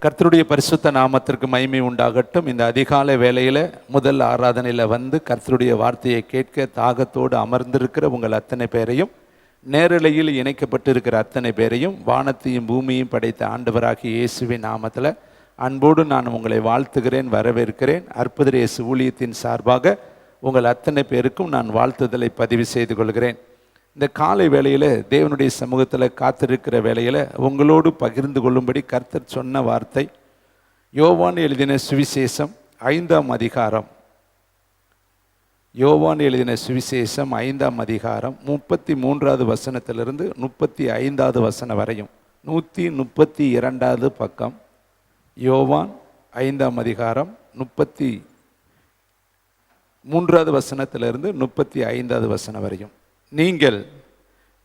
கர்த்தருடைய பரிசுத்த நாமத்திற்கு மகிமை உண்டாகட்டும். இந்த அதிகாலை வேளையில் முதல் ஆராதனையில் வந்து கர்த்தருடைய வார்த்தையை கேட்க தாகத்தோடு அமர்ந்திருக்கிற உங்கள் அத்தனை பேரையும், நேரலையில் இணைக்கப்பட்டிருக்கிற அத்தனை பேரையும், வானத்தையும் பூமியையும் படைத்த ஆண்டவராகிய இயேசுவின் நாமத்தில் அன்போடு நான் உங்களை வாழ்த்துகிறேன், வரவேற்கிறேன். அற்புத இயேசு ஊழியத்தின் சார்பாக உங்கள் அத்தனை பேருக்கும் நான் வாழ்த்துதலை பதிவு செய்து கொள்கிறேன். இந்த காலை வேளையில் தேவனுடைய சமூகத்தில் காத்திருக்கிற வேளையில் உங்களோடு பகிர்ந்து கொள்ளும்படி கர்த்தர் சொன்ன வார்த்தை யோவான் எழுதின சுவிசேஷம் 5ஆம் அதிகாரம். யோவான் எழுதின சுவிசேஷம் 5ஆம் அதிகாரம் 33வது வசனத்திலிருந்து 35வது வசனம் வரையும், 132வது பக்கம். யோவான் 5ஆம் அதிகாரம் 33வது வசனத்திலிருந்து 35வது வசனம் வரையும். நீங்கள்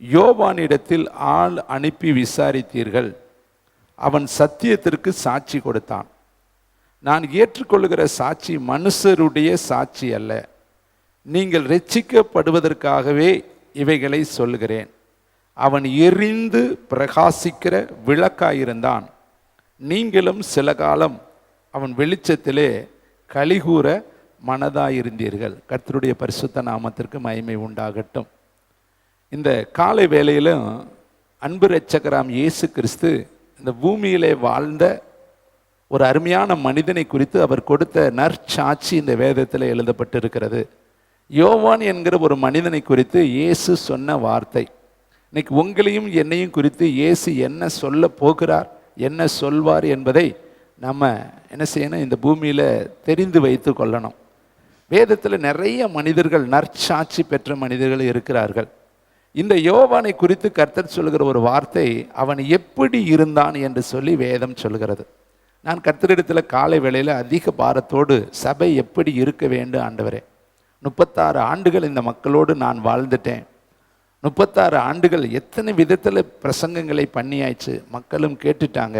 யோவானிடத்தில் ஆள் அனுப்பி விசாரித்தீர்கள், அவன் சத்தியத்திற்கு சாட்சி கொடுத்தான். நான் ஏற்றுக்கொள்ளுகிற சாட்சி மனுஷருடைய சாட்சி அல்ல, நீங்கள் இரட்சிக்கப்படுவதற்காகவே இவைகளை சொல்லுகிறேன். அவன் எரிந்து பிரகாசிக்கிற விளக்காயிருந்தான். நீங்களும் சில காலம் அவன் வெளிச்சத்திலே கலிகூற மனதாயிருந்தீர்கள். கர்த்தருடைய பரிசுத்த நாமத்திற்கு மகிமை உண்டாகட்டும். இந்த காலை வேளையிலும் அன்பு இரட்சகராம் இயேசு கிறிஸ்து இந்த பூமியிலே வாழ்ந்த ஒரு அருமையான மனிதனை குறித்து அவர் கொடுத்த நற்சாட்சி இந்த வேதத்தில் எழுதப்பட்டிருக்கிறது. யோவான் என்கிற ஒரு மனிதனை குறித்து இயேசு சொன்ன வார்த்தை. இன்னைக்கு உங்களையும் என்னையும் குறித்து இயேசு என்ன சொல்ல போகிறார், என்ன சொல்வார் என்பதை நம்ம என்ன செய்யணும், இந்த பூமியில் தெரிந்து வைத்து கொள்ளணும். வேதத்தில் நிறைய மனிதர்கள், நற்சாட்சி பெற்ற மனிதர்கள் இருக்கிறார்கள். இந்த யோவானை குறித்து கர்த்தர் சொல்கிற ஒரு வார்த்தை, அவன் எப்படி இருந்தான் என்று சொல்லி வேதம் சொல்கிறது. நான் கர்த்தரிடத்தில் காலை வேளையில் அதிக பாரத்தோடு சபை எப்படி இருக்க வேண்டும் ஆண்டவரே, 36 ஆண்டுகள் இந்த மக்களோடு நான் வாழ்ந்துட்டேன். 36 ஆண்டுகள் எத்தனை விதத்தில் பிரசங்கங்களை பண்ணியாச்சு, மக்களும் கேட்டுட்டாங்க.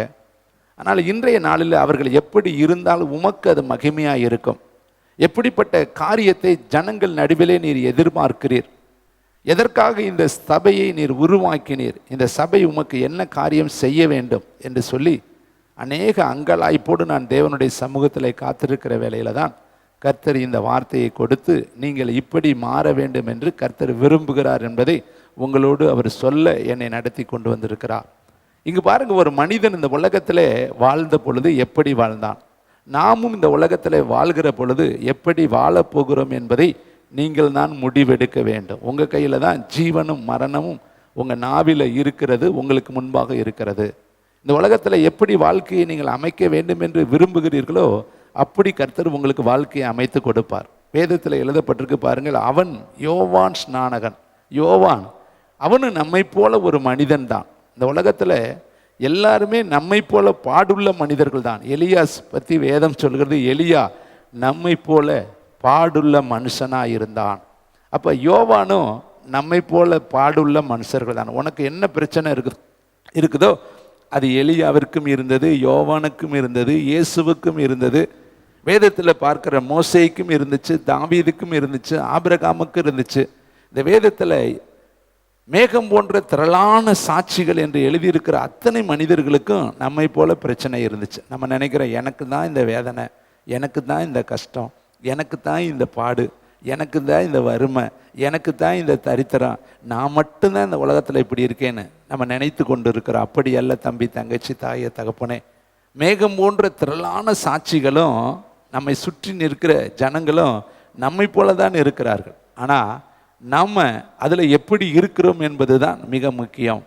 ஆனால் இன்றைய நாளில் அவர்கள் எப்படி இருந்தால் உமக்கு அது மகிமையாக இருக்கும்? எப்படிப்பட்ட காரியத்தை ஜனங்கள் நடுவிலே நீர் எதிர்பார்க்கிறீர்? எதற்காக இந்த சபையை நீர் உருவாக்கினீர்? இந்த சபை உமக்கு என்ன காரியம் செய்ய வேண்டும் என்று சொல்லி அநேக அங்கலாய்ப்போடு நான் தேவனுடைய சமூகத்தில் காத்திருக்கிற வேளையில் தான் கர்த்தர் இந்த வார்த்தையை கொடுத்து, நீங்கள் இப்படி மாற வேண்டும் என்று கர்த்தர் விரும்புகிறார் என்பதை உங்களோடு அவர் சொல்ல என்னை நடத்தி கொண்டு வந்திருக்கிறார். இங்கு பாருங்க, ஒரு மனிதன் இந்த உலகத்தில் வாழ்ந்த பொழுது எப்படி வாழ்ந்தான், நாமும் இந்த உலகத்தில் வாழ்கிற பொழுது எப்படி வாழப்போகிறோம் என்பதை நீங்கள் தான் முடிவெடுக்க வேண்டும். உங்கள் கையில் தான் ஜீவனும் மரணமும் உங்கள் நாவில் இருக்கிறது, உங்களுக்கு முன்பாக இருக்கிறது. இந்த உலகத்தில் எப்படி வாழ்க்கையை நீங்கள் அமைக்க வேண்டும் என்று விரும்புகிறீர்களோ அப்படி கர்த்தர் உங்களுக்கு வாழ்க்கையை அமைத்து கொடுப்பார். வேதத்தில் எழுதப்பட்டிருக்கு பாருங்கள், அவன் யோவான் ஸ்நானகன். யோவான் அவனு நம்மை போல ஒரு மனிதன் தான். இந்த உலகத்தில் எல்லாருமே நம்மை போல பாடுள்ள மனிதர்கள் தான். எலியாஸ் பற்றி வேதம் சொல்கிறது, எலியா நம்மை போல பாடுள்ள மனுஷனாக இருந்தான். அப்போ யோவானும் நம்மை போல பாடுள்ள மனுஷர்கள் தான். உனக்கு என்ன பிரச்சனை இருக்குதோ அது எலியாவிற்கும் இருந்தது, யோவானுக்கும் இருந்தது, இயேசுவுக்கும் இருந்தது. வேதத்தில் பார்க்குற மோசேக்கும் இருந்துச்சு, தாவீதுக்கும் இருந்துச்சு, ஆபிரகாமுக்கும் இருந்துச்சு. இந்த வேதத்தில் மேகம் போன்ற திரளான சாட்சிகள் என்று எழுதியிருக்கிற அத்தனை மனிதர்களுக்கும் நம்மை போல பிரச்சனை இருந்துச்சு. நம்ம நினைக்கிறோம், எனக்கு தான் இந்த வேதனை, எனக்கு தான் இந்த கஷ்டம், எனக்கு தான் இந்த பாடு, எனக்கு தான் இந்த வறுமை, எனக்கு தான் இந்த தரித்திரம், நான் மட்டும்தான் இந்த உலகத்தில் இப்படி இருக்கேன்னு நம்ம நினைத்து கொண்டு இருக்கிறோம். அப்படி அல்ல தம்பி, தங்கச்சி, தாயை, தகப்பனே. மேகம் போன்ற திரளான சாட்சிகளும் நம்மை சுற்றி நிற்கிற ஜனங்களும் நம்மை போல தான் இருக்கிறார்கள். ஆனால் நம்ம அதில் எப்படி இருக்கிறோம் என்பது தான் மிக முக்கியம்.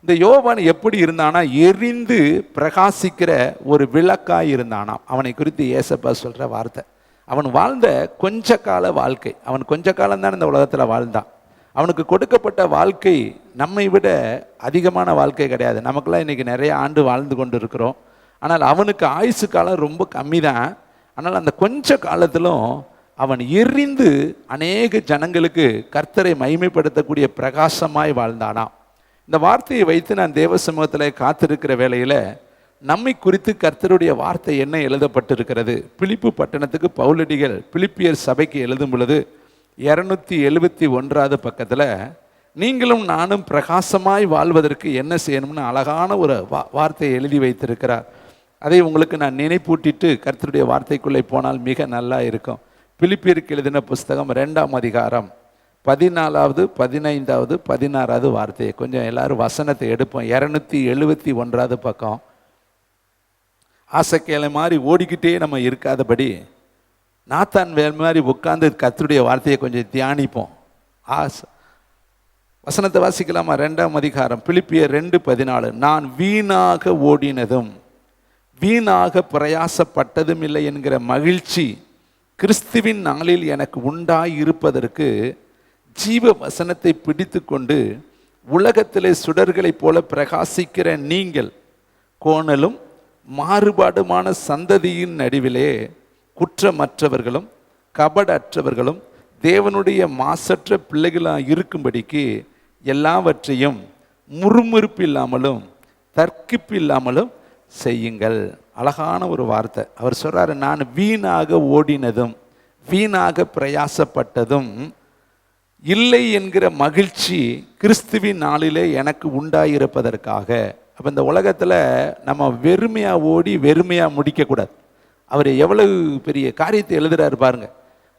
இந்த யோவான் எப்படி இருந்தானா, எரிந்து பிரகாசிக்கிற ஒரு விளக்காய் இருந்தானா. அவனை குறித்து ஏசப்பா சொல்கிற வார்த்தை, அவன் வாழ்ந்த கொஞ்ச கால வாழ்க்கை, அவன் கொஞ்ச காலம்தான் இந்த உலகத்தில் வாழ்ந்தான். அவனுக்கு கொடுக்கப்பட்ட வாழ்க்கை நம்மை விட அதிகமான வாழ்க்கை கிடையாது. நமக்கெல்லாம் இன்றைக்கி நிறைய ஆண்டு வாழ்ந்து கொண்டு இருக்கிறோம். ஆனால் அவனுக்கு ஆயுசு காலம் ரொம்ப கம்மி தான். ஆனால் அந்த கொஞ்ச காலத்திலும் அவன் எரிந்து அநேக ஜனங்களுக்கு கர்த்தரை மகிமைப்படுத்தக்கூடிய பிரகாசமாய் வாழ்ந்தானாம். இந்த வார்த்தையை வைத்து நான் தேவ சமூகத்தில் காத்திருக்கிற வேளையில் நம்மை குறித்து கர்த்தருடைய வார்த்தை என்ன எழுதப்பட்டிருக்கிறது? பிலிப்பு பட்டணத்துக்கு பவுலடிகள் பிலிப்பியர் சபைக்கு எழுதும் பொழுது 271வது பக்கத்தில், நீங்களும் நானும் பிரகாசமாய் வாழ்வதற்கு என்ன செய்யணும்னு அழகான ஒரு வார்த்தையை எழுதி வைத்திருக்கிறார். அதை உங்களுக்கு நான் நினைப்பூட்டிட்டு கர்த்தருடைய வார்த்தைக்குள்ளே போனால் மிக நல்லா இருக்கும். பிலிப்பியருக்கு எழுதின புஸ்தகம் 2ஆம் அதிகாரம் 14வது 15வது 16வது வார்த்தையை கொஞ்சம் எல்லாரும் வசனத்தை எடுப்போம். 271வது பக்கம். ஆசைக்கேலை மாதிரி ஓடிக்கிட்டே நம்ம இருக்காதபடி நாத்தான் வேல் மாதிரி உட்கார்ந்து கர்த்தருடைய வார்த்தையை கொஞ்சம் தியானிப்போம். வசனத்தை வாசிக்கலாமா? 2ஆம் அதிகாரம் பிலிப்பியர் 2:14. நான் வீணாக ஓடினதும் வீணாக பிரயாசப்பட்டதும் இல்லை என்கிற மகிழ்ச்சி கிறிஸ்துவின் நாளில் எனக்கு உண்டாய் இருப்பதற்கு ஜீவ வசனத்தை பிடித்து கொண்டு உலகத்திலே சுடர்களைப் போல பிரகாசிக்கிற நீங்கள் கோணலும் மாறுபாடுமான சந்ததியின் நடுவிலே குற்றமற்றவர்களும் கபடற்றவர்களும் தேவனுடைய மாசற்ற பிள்ளைகளாக இருக்கும்படிக்கு எல்லாவற்றையும் முறுமுறுப்பு இல்லாமலும் தர்க்கிப்பு இல்லாமலும் செய்யுங்கள். அழகான ஒரு வார்த்தை. அவர் சொல்றாரு, நான் வீணாக ஓடினதும் வீணாக பிரயாசப்பட்டதும் இல்லை என்கிற மகிழ்ச்சி கிறிஸ்துவின் நாளிலே எனக்கு உண்டாயிருப்பதற்காக. அப்போ இந்த உலகத்தில் நம்ம வெறுமையாக ஓடி வெறுமையாக முடிக்கக்கூடாது. அவர் எவ்வளவு பெரிய காரியத்தை எழுதுறாரு பாருங்க.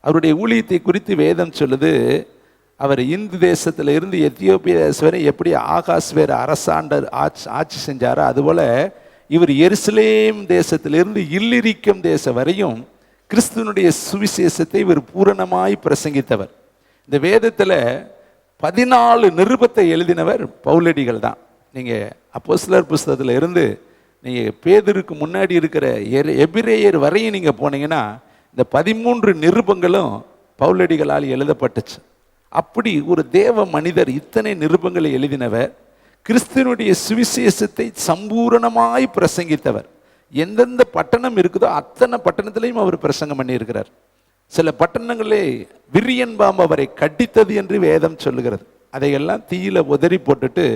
அவருடைய ஊழியத்தை குறித்து வேதம் சொல்லுது, அவர் இந்து தேசத்தில் இருந்து எத்தியோப்பிய தேசம் வரை எப்படி ஆகாஸ் வேறு அரசாண்டர் ஆட்சி செஞ்சாரோ அதுபோல் இவர் எருசலேம் தேசத்திலிருந்து இல்லிரிக்கம் தேசம் வரையும் கிறிஸ்துவனுடைய சுவிசேஷத்தை இவர் பூரணமாய் பிரசங்கித்தவர். இந்த வேதத்தில் 14 நிருபத்தை எழுதினவர் பவுலடிகள் தான். நீங்கள் அப்போஸ்தலர் புஸ்தகத்தில் இருந்து நீங்கள் பேதுருக்கு முன்னாடி இருக்கிற எபிரேயர் வரையும் நீங்கள் போனீங்கன்னா இந்த 13 நிருபங்களும் பவுலடிகளால் எழுதப்பட்டுச்சு. அப்படி ஒரு தேவ மனிதர் இத்தனை நிருபங்களை எழுதினவர், கிறிஸ்துவனுடைய சுவிசேஷத்தை சம்பூரணமாய் பிரசங்கித்தவர். எந்தெந்த பட்டணம் இருக்குதோ அத்தனை பட்டணத்திலையும் அவர் பிரசங்கம் பண்ணியிருக்கிறார். சில பட்டணங்களே விரியன் பாம்பு அவரை கடித்தது என்று வேதம் சொல்லுகிறது. அதையெல்லாம் தீயில உதறி போட்டுட்டு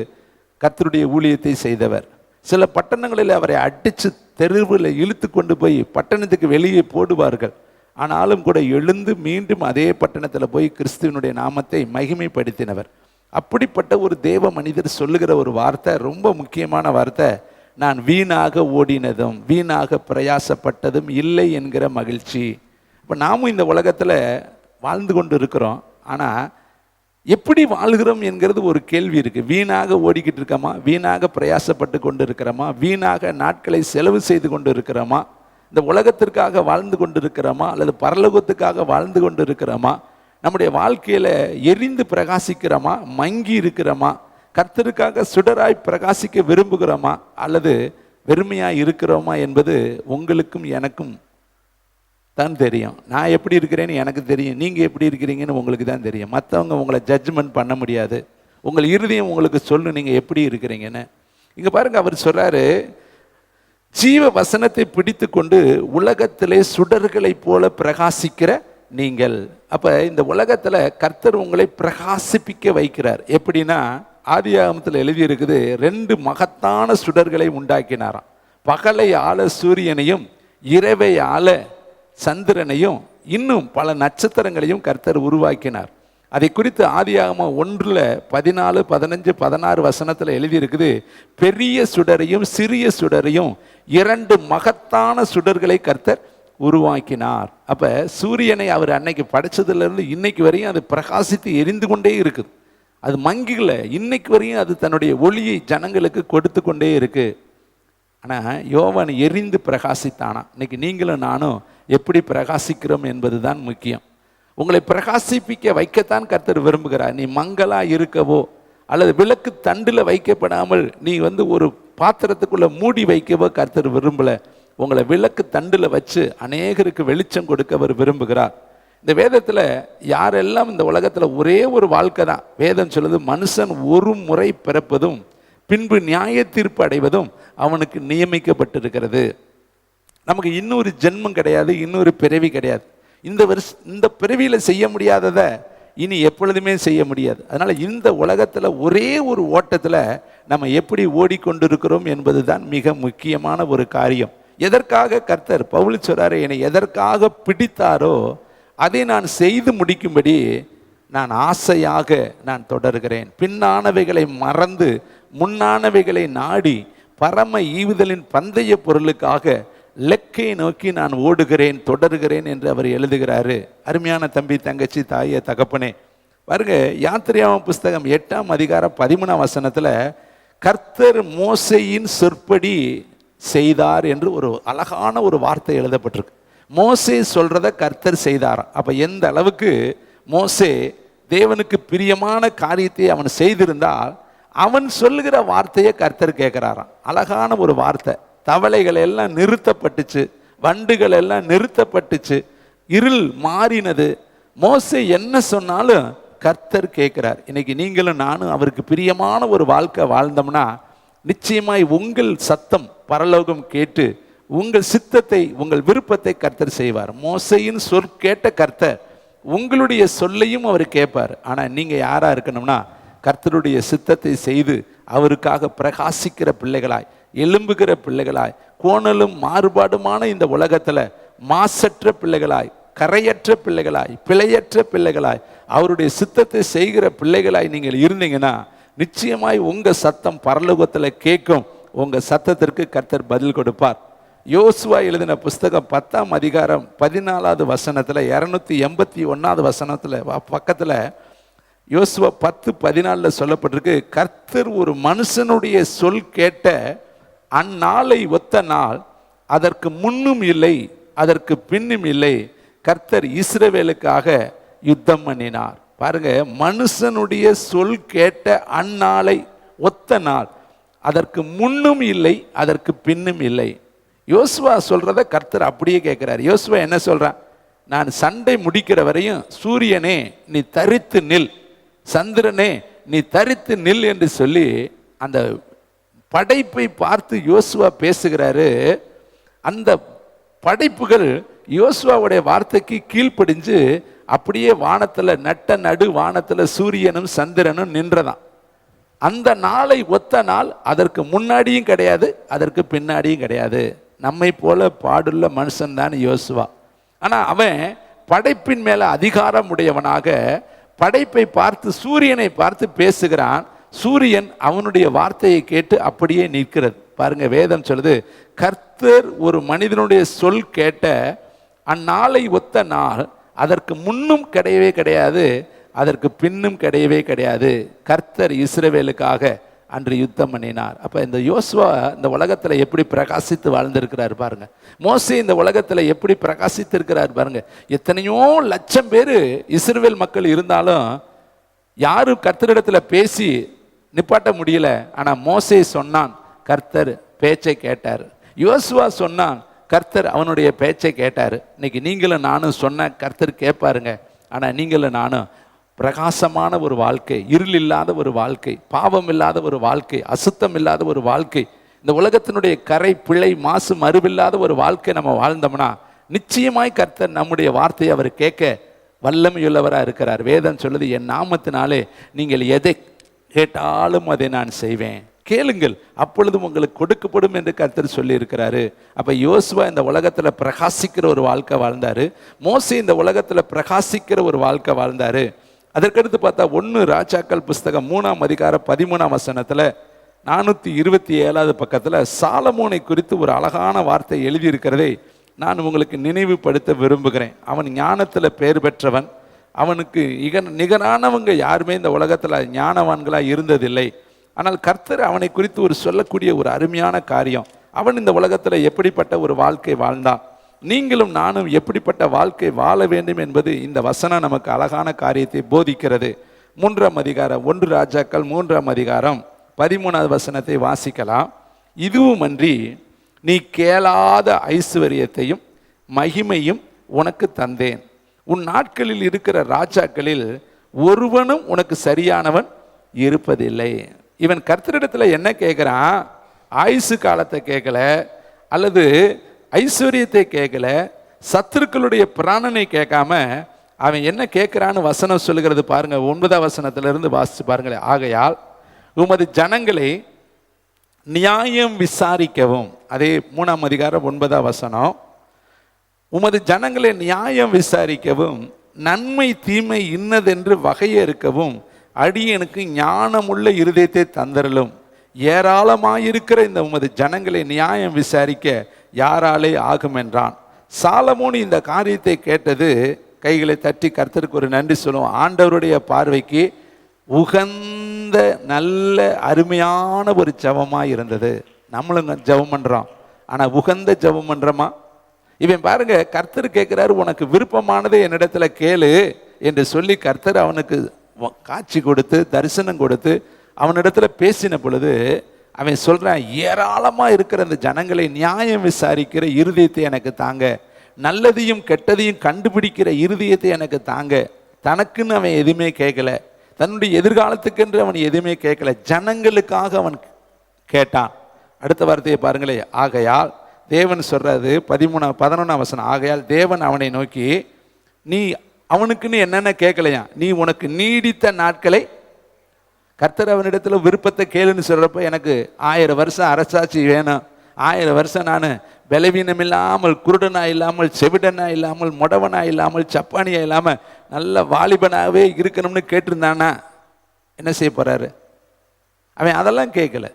கர்த்தருடைய ஊழியத்தை செய்தவர். சில பட்டணங்களில் அவரை அடித்து தெருவில் இழுத்து கொண்டு போய் பட்டணத்துக்கு வெளியே போடுவார்கள். ஆனாலும் கூட எழுந்து மீண்டும் அதே பட்டணத்தில் போய் கிறிஸ்துவனுடைய நாமத்தை மகிமைப்படுத்தினவர். அப்படிப்பட்ட ஒரு தேவ மனிதர் சொல்லுகிற ஒரு வார்த்தை, ரொம்ப முக்கியமான வார்த்தை, நான் வீணாக ஓடினதும் வீணாக பிரயாசப்பட்டதும் இல்லை என்கிற மகிழ்ச்சி. இப்போ நாமும் இந்த உலகத்தில் வாழ்ந்து கொண்டு இருக்கிறோம். ஆனால் எப்படி வாழ்கிறோம் என்கிறது ஒரு கேள்வி இருக்குது. வீணாக ஓடிக்கிட்டு இருக்கோமா? வீணாக பிரயாசப்பட்டு கொண்டு இருக்கிறோமா? வீணாக நாட்களை செலவு செய்து கொண்டு இருக்கிறோமா? இந்த உலகத்திற்காக வாழ்ந்து கொண்டு இருக்கிறோமா அல்லது பரலோகத்துக்காக வாழ்ந்து கொண்டு இருக்கிறோமா? நம்முடைய வாழ்க்கையில் எரிந்து பிரகாசிக்கிறோமா? மங்கி இருக்கிறோமா? கர்த்தருக்காக சுடராய் பிரகாசிக்க விரும்புகிறோமா அல்லது வெறுமையாக இருக்கிறோமா என்பது உங்களுக்கும் எனக்கும் தான் தெரியும். நான் எப்படி இருக்கிறேன்னு எனக்கு தெரியும், நீங்கள் எப்படி இருக்கிறீங்கன்னு உங்களுக்கு தான் தெரியும். மற்றவங்க உங்களை ஜட்ஜ்மெண்ட் பண்ண முடியாது. உங்கள் இருதயம் உங்களுக்கு சொல்லு நீங்கள் எப்படி இருக்கிறீங்கன்னு. இங்கே பாருங்கள், அவர் சொல்கிறாரு, ஜீவ வசனத்தை பிடித்து கொண்டு உலகத்திலே சுடர்களைப் போல பிரகாசிக்கிற நீங்கள். அப்போ இந்த உலகத்தில் கர்த்தர் உங்களை பிரகாசிப்பிக்க வைக்கிறார். எப்படின்னா, ஆதியாகமத்தில் எழுதியிருக்குது, 2 மகத்தான சுடர்களை உண்டாக்கினாராம். பகலை ஆள சூரியனையும் இரவை ஆள சந்திரனையும் இன்னும் பல நட்சத்திரங்களையும் கர்த்தர் உருவாக்கினார். அதை குறித்து ஆதியாகமம் 1:14, 15, 16 வசனத்தில் எழுதியிருக்குது, பெரிய சுடரையும் சிறிய சுடரையும் 2 மகத்தான சுடர்களை கர்த்தர் உருவாக்கினார். அப்போ சூரியனை அவர் அன்னைக்கு படைச்சதுலேருந்து இன்னைக்கு வரையும் அது பிரகாசித்து எரிந்து கொண்டே இருக்குது. அது மங்கில இன்னைக்கு வரையும் அது தன்னுடைய ஒளியை ஜனங்களுக்கு கொடுத்து கொண்டே இருக்கு. ஆனால் யோவான் எரிந்து பிரகாசித்தானா? இன்னைக்கு நீங்களும் நானும் எப்படி பிரகாசிக்கிறோம் என்பது தான் முக்கியம். உங்களை பிரகாசிப்பிக்க வைக்கத்தான் கர்த்தர் விரும்புகிறார். நீ மங்களா இருக்கவோ அல்லது விளக்கு தண்டில் வைக்கப்படாமல் நீ ஒரு பாத்திரத்துக்குள்ள மூடி வைக்கவோ கர்த்தர் விரும்பலை. உங்களை விளக்கு தண்டில் வச்சு அநேகருக்கு வெளிச்சம் கொடுக்க அவர் விரும்புகிறார். இந்த வேதத்தில் யாரெல்லாம் இந்த உலகத்தில் ஒரே ஒரு வாழ்க்கை தான். வேதம் சொல்லுது, மனுஷன் ஒரு முறை பிறப்பதும் பின்பு நியாய தீர்ப்பு அடைவதும் அவனுக்கு நியமிக்கப்பட்டிருக்கிறது. நமக்கு இன்னொரு ஜென்மம் கிடையாது, இன்னொரு பிறவி கிடையாது. இந்த பிறவியில் செய்ய முடியாததை இனி எப்பொழுதுமே செய்ய முடியாது. அதனால் இந்த உலகத்தில் ஒரே ஒரு ஓட்டத்தில் நம்ம எப்படி ஓடிக்கொண்டிருக்கிறோம் என்பது தான் மிக முக்கியமான ஒரு காரியம். எதற்காக கர்த்தர் பவுல் சொல்றாரு, என்னை எதற்காக பிடித்தாரோ அதை நான் செய்து முடிக்கும்படி நான் ஆசையாக நான் தொடர்கிறேன். பின்னானவைகளை மறந்து முன்னானவைகளை நாடி பரம ஈவுதலின் பந்தய பொருளுக்காக லெக்கை நோக்கி நான் ஓடுகிறேன், தொடர்கிறேன் என்று அவர் எழுதுகிறாரு. அருமையான தம்பி, தங்கச்சி, தாய, தகப்பனே, பாருங்க, யாத்திரையாகமம் புஸ்தகம் 8ஆம் அதிகாரம் 13ஆம் வசனத்துல கர்த்தர் மோசேயின் சொற்படி செய்தார் என்று ஒரு அழகான ஒரு வார்த்தை எழுதப்பட்டிருக்கு. மோசே சொல்றத கர்த்தர் செய்தாராம். அப்ப எந்த அளவுக்கு மோசே தேவனுக்கு பிரியமான காரியத்தை அவன் செய்திருந்தால் அவன் சொல்லுகிற வார்த்தையை கர்த்தர் கேட்கிறாராம். அழகான ஒரு வார்த்தை. தவளைகள் எல்லாம் நிறுத்தப்பட்டுச்சு, வண்டுகள் எல்லாம் நிறுத்தப்பட்டுச்சு, இருள் மாறினது. மோசே என்ன சொன்னாலும் கர்த்தர் கேட்கிறார். இன்னைக்கு நீங்களும் நானும் அவருக்கு பிரியமான ஒரு வாழ்க்கை வாழ்ந்தோம்னா நிச்சயமாய் உங்கள் சத்தம் பரலோகம் கேட்டு உங்கள் சித்தத்தை, உங்கள் விருப்பத்தை கர்த்தர் செய்வார். மோசையின் கேட்ட கர்த்தர் உங்களுடைய சொல்லையும் அவர் கேட்பார். ஆனால் நீங்கள் யாரா இருக்கணும்னா கர்த்தருடைய சித்தத்தை செய்து அவருக்காக பிரகாசிக்கிற பிள்ளைகளாய், எழும்புகிற பிள்ளைகளாய், கோணலும் மாறுபாடுமான இந்த உலகத்துல மாசற்ற பிள்ளைகளாய், கரையற்ற பிள்ளைகளாய், பிழையற்ற பிள்ளைகளாய், அவருடைய சித்தத்தை செய்கிற பிள்ளைகளாய் நீங்கள் இருந்தீங்கன்னா நிச்சயமாய் உங்க சத்தம் பரலோகத்துல கேட்கும். உங்க சத்தத்திற்கு கர்த்தர் பதில் கொடுப்பார். யோசுவா எழுதின புஸ்தகம் 10ஆம் அதிகாரம் 14வது வசனத்துல 281வது வசனத்துல பக்கத்துல யோசுவா 10:14 சொல்லப்பட்டிருக்கு, கர்த்தர் ஒரு மனுஷனுடைய சொல் கேட்ட அந்நாளை ஒத்த நாள் அதற்கு முன்னும் இல்லை, அதற்கு பின்னும் இல்லை, கர்த்தர் இஸ்ரவேலுக்காக யுத்தம் பண்ணினார். பாருங்க, மனுஷனுடைய சொல் கேட்ட அந்நாளை ஒத்த நாள் அதற்கு முன்னும் இல்லை, அதற்கு பின்னும் இல்லை. யோசுவா சொல்றத கர்த்தர் அப்படியே கேட்கிறார். யோசுவா என்ன சொல்றான்? நான் சண்டை முடிக்கிற வரையும் சூரியனே நீ தரித்து நில், சந்திரனே நீ தரித்து நில் என்று சொல்லி அந்த படைப்பை பார்த்து யோசுவா பேசுகிறாரு. அந்த படைப்புகள் யோசுவாவுடைய வார்த்தைக்கு கீழ்ப்படிஞ்சு அப்படியே வானத்துல நட்ட நடு வானத்துல சூரியனும் சந்திரனும் நின்றதான். அந்த நாளை ஒத்த நாள் அதற்கு முன்னாடியும் கிடையாது, அதற்கு பின்னாடியும் கிடையாது. நம்மை போல பாடுள்ள மனுஷன் தான் யோசுவா. ஆனா அவன் படைப்பின் மேல அதிகாரம் உடையவனாக படைப்பை பார்த்து, சூரியனை பார்த்து பேசுகிறான். சூரியன் அவனுடைய வார்த்தையை கேட்டு அப்படியே நிற்கிறது. பாருங்க, வேதம் சொல்லுது, கர்த்தர் ஒரு மனிதனுடைய சொல் கேட்ட அந்நாளை ஒத்த நாள் அதற்கு முன்னும் கிடையவே கிடையாது, அதற்கு பின்னும் கிடையவே கிடையாது. கர்த்தர் இஸ்ரவேலுக்காக அன்று யுத்தம் பண்ணினார். அப்ப இந்த யோசுவா இந்த உலகத்துல எப்படி பிரகாசித்து வாழ்ந்திருக்கிறார் பாருங்க. மோசே இந்த உலகத்துல எப்படி பிரகாசித்து இருக்கிறார் பாருங்க. எத்தனையோ லட்சம் பேர் இஸ்ரவேல் மக்கள் இருந்தாலும் யாரும் கர்த்தரிடத்துல பேசி நிப்பாட்ட முடியல. ஆனா மோசே சொன்னான், கர்த்தர் பேச்சை கேட்டார். யோசுவா சொன்னான், கர்த்தர் அவனுடைய பேச்சை கேட்டார். இன்னைக்கு நீங்களும் நானும் சொன்ன கர்த்தர் கேட்பாருங்க. ஆனா நீங்களும் நானும் பிரகாசமான ஒரு வாழ்க்கை, இருள் இல்லாத ஒரு வாழ்க்கை, பாவம் இல்லாத ஒரு வாழ்க்கை, அசுத்தம் இல்லாத ஒரு வாழ்க்கை, இந்த உலகத்தினுடைய கரை பிழை மாசு மறுவில்லாத ஒரு வாழ்க்கை நம்ம வாழ்ந்தோம்னா நிச்சயமாய் கர்த்தர் நம்முடைய வார்த்தையை அவர் கேட்க வல்லமையுள்ளவராக இருக்கிறார். வேதம் சொல்லுது, என் நாமத்தினாலே நீங்கள் எதை கேட்டாலும் அதை நான் செய்வேன், கேளுங்கள் அப்பொழுதும் உங்களுக்கு கொடுக்கப்படும் என்று கர்த்தர் சொல்லி இருக்கிறாரு. அப்ப யோசுவா இந்த உலகத்துல பிரகாசிக்கிற ஒரு வாழ்க்கை வாழ்ந்தாரு. மோசே இந்த உலகத்துல பிரகாசிக்கிற ஒரு வாழ்க்கை வாழ்ந்தாரு. அதற்கடுத்து பார்த்தா 1 ராஜாக்கள் புஸ்தகம் 3ஆம் அதிகாரம் 13ஆம் வசனத்துல 427வது பக்கத்துல சாலமோனை குறித்து ஒரு அழகான வார்த்தை எழுதியிருக்கிறதை நான் உங்களுக்கு நினைவுபடுத்த விரும்புகிறேன். அவன் ஞானத்துல பெயர் பெற்றவன். அவனுக்கு நிகரானவங்க யாருமே இந்த உலகத்துல ஞானவான்களா இருந்ததில்லை. ஆனால் கர்த்தர் அவனை குறித்து ஒரு சொல்லக்கூடிய ஒரு அருமையான காரியம், அவன் இந்த உலகத்துல எப்படிப்பட்ட ஒரு வாழ்க்கை வாழ்ந்தான், நீங்களும் நானும் எப்படிப்பட்ட வாழ்க்கை வாழ வேண்டும் என்பது இந்த வசனம் நமக்கு அழகான காரியத்தை போதிக்கிறது. 3ஆம் அதிகாரம் 1 ராஜாக்கள் 3ஆம் அதிகாரம் 13வது வசனத்தை வாசிக்கலாம். இதுவுமன்றி நீ கேளாத ஐஸ்வர்யத்தையும் மகிமையும் உனக்கு தந்தேன், உன் நாட்களில் இருக்கிற ராஜாக்களில் ஒருவனும் உனக்கு சரியானவன் இருப்பதில்லை. இவன் கர்த்தரிடத்துல என்ன கேட்கிறான்? ஆயுசு காலத்தை கேட்கல, அல்லது ஐஸ்வர்யத்தை கேட்கல, சத்துருக்களுடைய பிராணனை கேட்காம அவன் என்ன கேட்கிறான்னு வசனம் சொல்லுகிறது பாருங்க. 9ஆம் வசனத்திலிருந்து வாசிச்சு பாருங்களேன். ஆகையால் உமது ஜனங்களை நியாயம் விசாரிக்கவும், அதே 3ஆம் அதிகாரம் 9ஆம் வசனம், உமது ஜனங்களை நியாயம் விசாரிக்கவும் நன்மை தீமை இன்னதென்று வகையறுக்கவும் அடியனுக்கு ஞானமுள்ள இருதயத்தை தந்தரலும், ஏராளமாயிருக்கிற இந்த உமது ஜனங்களை நியாயம் விசாரிக்க யாராலே ஆகும் என்றான். சாலமோன் இந்த காரியத்தை கேட்டது கைகளை தட்டி கர்த்தருக்கு ஒரு நன்றி சொல்லுவோம். ஆண்டவருடைய பார்வைக்கு உகந்த நல்ல அருமையான ஒரு ஜெபமாக இருந்தது. நம்மளும் ஜெபம் பண்ணுறோம், ஆனால் உகந்த ஜெபம் பண்ணுறோமா? இவன் பாருங்க, கர்த்தர் கேட்குறாரு, உனக்கு விருப்பமானதை என்னிடத்துல கேளு என்று சொல்லி கர்த்தர் அவனுக்கு காட்சி கொடுத்து தரிசனம் கொடுத்து அவனிடத்துல பேசின பொழுது அவன் சொல்றான், ஏராளமாக இருக்கிற அந்த ஜனங்களை நியாயம் விசாரிக்கிற இருதயத்தை எனக்கு தாங்க, நல்லதையும் கெட்டதையும் கண்டுபிடிக்கிற இருதயத்தை எனக்கு தாங்க. தனக்குன்னு அவன் எதுவுமே கேட்கல, தன்னுடைய எதிர்காலத்துக்கென்று அவன் எதுவுமே கேட்கல, ஜனங்களுக்காக அவன் கேட்டான். அடுத்த வார்த்தையை பாருங்களே, ஆகையால் தேவன் சொல்றது 11 வசனம், ஆகையால் தேவன் அவனை நோக்கி, நீ அவனுக்குன்னு என்னென்ன கேட்கலையா, நீ உனக்கு நீடித்த நாட்களை, கர்த்தர் அவனிடத்துல விருப்பத்தை கேளுன்னு சொல்றப்ப எனக்கு 1000 வருஷம் அரசாட்சி வேணும், 1000 வருஷம் நான் பலவீனம் இல்லாமல், குருடனா இல்லாமல், செவிடனா இல்லாமல், முடவனா இல்லாமல், சப்பானியா இல்லாமல் நல்ல வாலிபனாகவே இருக்கணும்னு கேட்டிருந்தானா என்ன செய்ய போறாரு? அவன் அதெல்லாம் கேட்கல.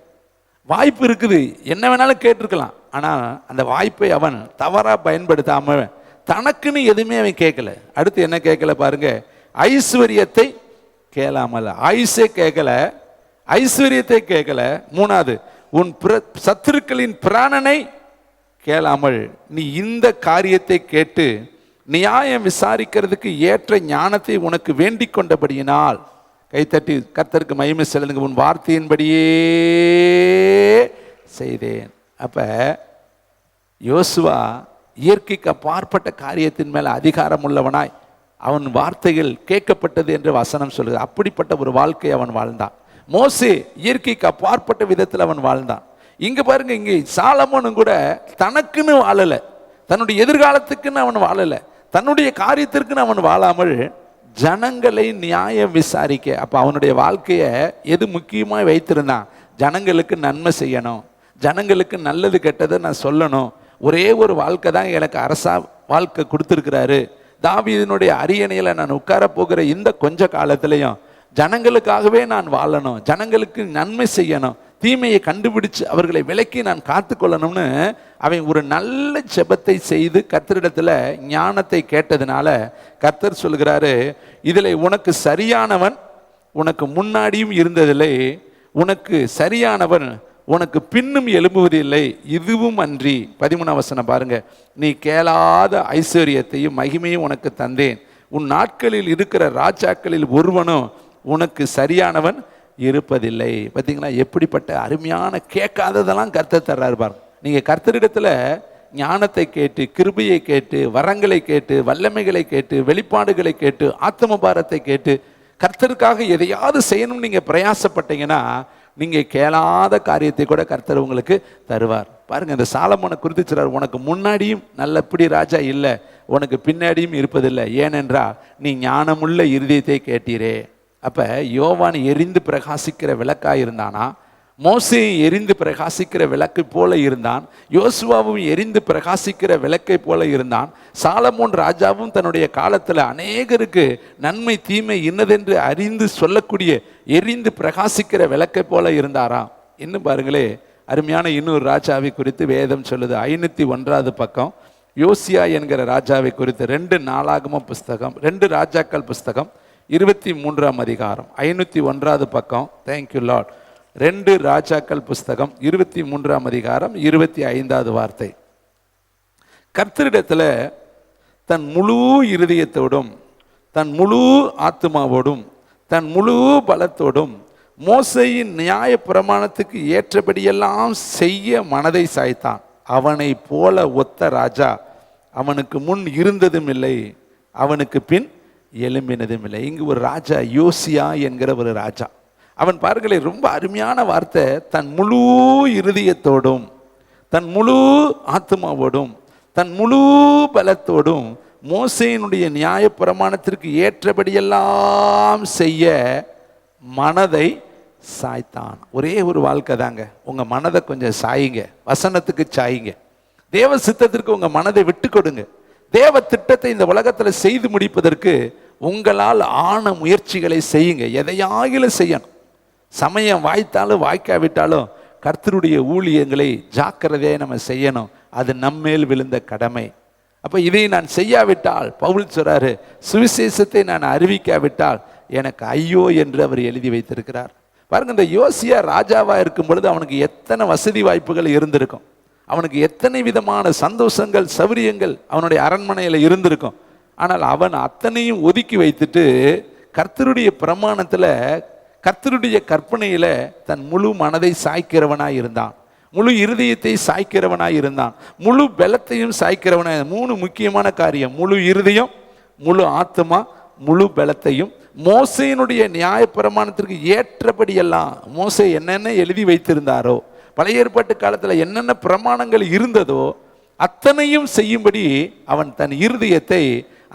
வாய்ப்பு இருக்குது, என்ன வேணாலும் கேட்டிருக்கலாம், ஆனால் அந்த வாய்ப்பை அவன் தவறா பயன்படுத்தாம தனக்குன்னு எதுவுமே அவன் கேட்கல. அடுத்து என்ன கேட்கல பாருங்க, ஐஸ்வர்யத்தை கேளாமல், ஆயுசே கேட்கல, ஐஸ்வர்யத்தை கேட்கல. 3வது, உன் சத்துருக்களின் பிராணனை கேளாமல் நீ இந்த காரியத்தை கேட்டு நியாயம் விசாரிக்கிறதுக்கு ஏற்ற ஞானத்தை உனக்கு வேண்டிக் கொண்டபடியினால், கைத்தட்டி கர்த்தருக்கு மகிமை செலுத்துங்க, உன் வார்த்தையின்படியே செய்தேன். அப்ப யோசுவா இயற்கைக்கு அப்பாற்பட்ட காரியத்தின் மேல அதிகாரம் உள்ளவனாய் அவன் வார்த்தைகள் கேட்கப்பட்டது என்று வசனம் சொல்லுது. அப்படிப்பட்ட ஒரு வாழ்க்கை அவன் வாழ்ந்தான். மோசே இயற்கைக்கு அப்பாற்பட்ட விதத்தில் அவன் வாழ்ந்தான். இங்க பாருங்க, இங்கே சாலமோனும் கூட தனக்குன்னு வாழல, தன்னுடைய எதிர்காலத்துக்குன்னு அவன் வாழல, தன்னுடைய காரியத்திற்குன்னு அவன் வாழாமல் ஜனங்களை நியாயம் விசாரிக்க. அப்ப அவனுடைய வாழ்க்கையை எது முக்கியமாக வைத்திருந்தான்? ஜனங்களுக்கு நன்மை செய்யணும், ஜனங்களுக்கு நல்லது கெட்டதை நான் சொல்லணும். ஒரே ஒரு வாழ்க்கை தான் எனக்கு அரசா வாழ்க்கை கொடுத்துருக்கிறாரு. தாவீதினுடைய அரியணையில் நான் உட்கார போகிற இந்த கொஞ்ச காலத்திலையும் ஜனங்களுக்காகவே நான் வாழணும், ஜனங்களுக்கு நன்மை செய்யணும், தீமையை கண்டுபிடிச்சு அவர்களை விலக்கி நான் காத்து கொள்ளணும்னு அவன் ஒரு நல்ல ஜெபத்தை செய்து கர்த்தரிடத்துல ஞானத்தை கேட்டதுனால கர்த்தர் சொல்கிறாரு, இதில் உனக்கு சரியானவன் உனக்கு முன்னாடியும் இருந்ததில்லை, உனக்கு சரியானவன் உனக்கு பின்னும் எழும்புவதில்லை, இதுவும் அன்றி. 13 வசனம் பாருங்க, நீ கேளாத ஐஸ்வர்யத்தையும் மகிமையும் உனக்கு தந்தேன், உன் நாட்களில் இருக்கிற ராஜாக்களில் ஒருவனும் உனக்கு சரியானவன் இருப்பதில்லை. பார்த்தீங்களா, எப்படிப்பட்ட அருமையான கேட்காததெல்லாம் கர்த்தர் தர்றாரு பாருங்க. நீங்க கர்த்தரிடத்துல ஞானத்தை கேட்டு, கிருபையை கேட்டு, வரங்களை கேட்டு, வல்லமைகளை கேட்டு, வெளிப்பாடுகளை கேட்டு, ஆத்ம பாரத்தை கேட்டு கர்த்தருக்காக எதையாவது செய்யணும்னு நீங்க பிரயாசப்பட்டீங்கன்னா நீங்க கேளாத காரியத்தை கூட கர்த்தர் உங்களுக்கு தருவார். பாருங்க, இந்த சாலமோனை குறித்து சொல்றார், உனக்கு முன்னாடியும் நல்லபடி ராஜா இல்லை, உனக்கு பின்னாடியும் இருப்பதில்லை, ஏனென்றால் நீ ஞானமுள்ள இருதயத்தை கேட்டீரே. அப்ப யோவான் எரிந்து பிரகாசிக்கிற விளக்காய் இருந்தானா, மோசே எரிந்து பிரகாசிக்கிற விளக்கை போல இருந்தான், யோசுவாவும் எரிந்து பிரகாசிக்கிற விளக்கை போல இருந்தான், சாலமோன் ராஜாவும் தன்னுடைய காலத்தில் அநேகருக்கு நன்மை தீமை இன்னதென்று அறிந்து சொல்லக்கூடிய எரிந்து பிரகாசிக்கிற விளக்கை போல இருந்தாராம். இன்னும் பாருங்களே, அருமையான இன்னொரு ராஜாவை குறித்து வேதம் சொல்லுது. 501 பக்கம் யோசியா என்கிற ராஜாவை குறித்து 2 நாளாகம புஸ்தகம், 2 ராஜாக்கள் புஸ்தகம் 23 அதிகாரம் 501 பக்கம். Thank you Lord. 2 ராஜாக்கள் புஸ்தகம் 23 அதிகாரம் 25 வார்த்தை. கர்த்தரிடத்துல தன் முழு இருதயத்தோடும், தன் முழு ஆத்மாவோடும், தன் முழு பலத்தோடும் மோசேயின் நியாய பிரமாணத்துக்கு ஏற்றபடியெல்லாம் செய்ய மனதை சாய்த்தான். அவனை போல ஒத்த ராஜா அவனுக்கு முன் இருந்ததும் இல்லை, அவனுக்கு பின் எழும்பினதும் இல்லை. இங்கு ஒரு ராஜா, யோசியா என்கிற ஒரு ராஜா. அவன் பாருங்களேன், ரொம்ப அருமையான வார்த்தை, தன் முழு இருதயத்தோடும், தன் முழு ஆத்மாவோடும், தன் முழு பலத்தோடும் மோசேயினுடைய நியாய பிரமாணத்திற்கு ஏற்றபடியெல்லாம் செய்ய மனதை சாய்த்தான். ஒரே ஒரு வாழ்க்கை தாங்க. உங்க மனதை கொஞ்சம் சாயுங்க, வசனத்துக்கு சாயுங்க, தேவ சித்தத்திற்கு உங்க மனதை விட்டு கொடுங்க. தேவ திட்டத்தை இந்த உலகத்துல செய்து முடிப்பதற்கு உங்களால் ஆன முயற்சிகளை செய்யுங்க. எதையாகிலும் செய்யணும். சமயம் வாய்த்தாலும் வாய்க்காவிட்டாலும் கர்த்தருடைய ஊழியங்களை ஜாக்கிரதையாக நம்ம செய்யணும். அது நம்மேல் விழுந்த கடமை. அப்போ இதை நான் செய்யாவிட்டால், பவுல் சொல்றாரு, சுவிசேஷத்தை நான் அறிவிக்காவிட்டால் எனக்கு ஐயோ என்று அவர் எழுதி வைத்திருக்கிறார். பாருங்க, இந்த யோசியா ராஜாவா இருக்கும் பொழுது அவனுக்கு எத்தனை வசதி வாய்ப்புகள் இருந்திருக்கும், அவனுக்கு எத்தனை விதமான சந்தோஷங்கள் சௌரியங்கள் அவனுடைய அரண்மனையில் இருந்திருக்கும். ஆனால் அவன் அத்தனையும் ஒதுக்கி வைத்துட்டு கர்த்தருடைய பிரமாணத்தில், கர்த்தருடைய கற்பனையில் தன் முழு மனதை சாய்க்கிறவனாய் இருந்தான், முழு இருதயத்தை சாய்க்கிறவனாய் இருந்தான், முழு பலத்தையும் சாய்க்கிறவனாய். 3 முக்கியமான காரியம்: முழு இருதயம், முழு ஆத்மா, முழு பலத்தையும். மோசேயினுடைய நியாய பிரமாணத்திற்கு ஏற்றபடியெல்லாம் மோசே என்னென்ன எழுதி வைத்திருந்தாரோ, பழைய ஏற்பாட்டு காலத்தில் என்னென்ன பிரமாணங்கள் இருந்ததோ அத்தனையும் செய்யும்படி அவன் தன் இருதயத்தை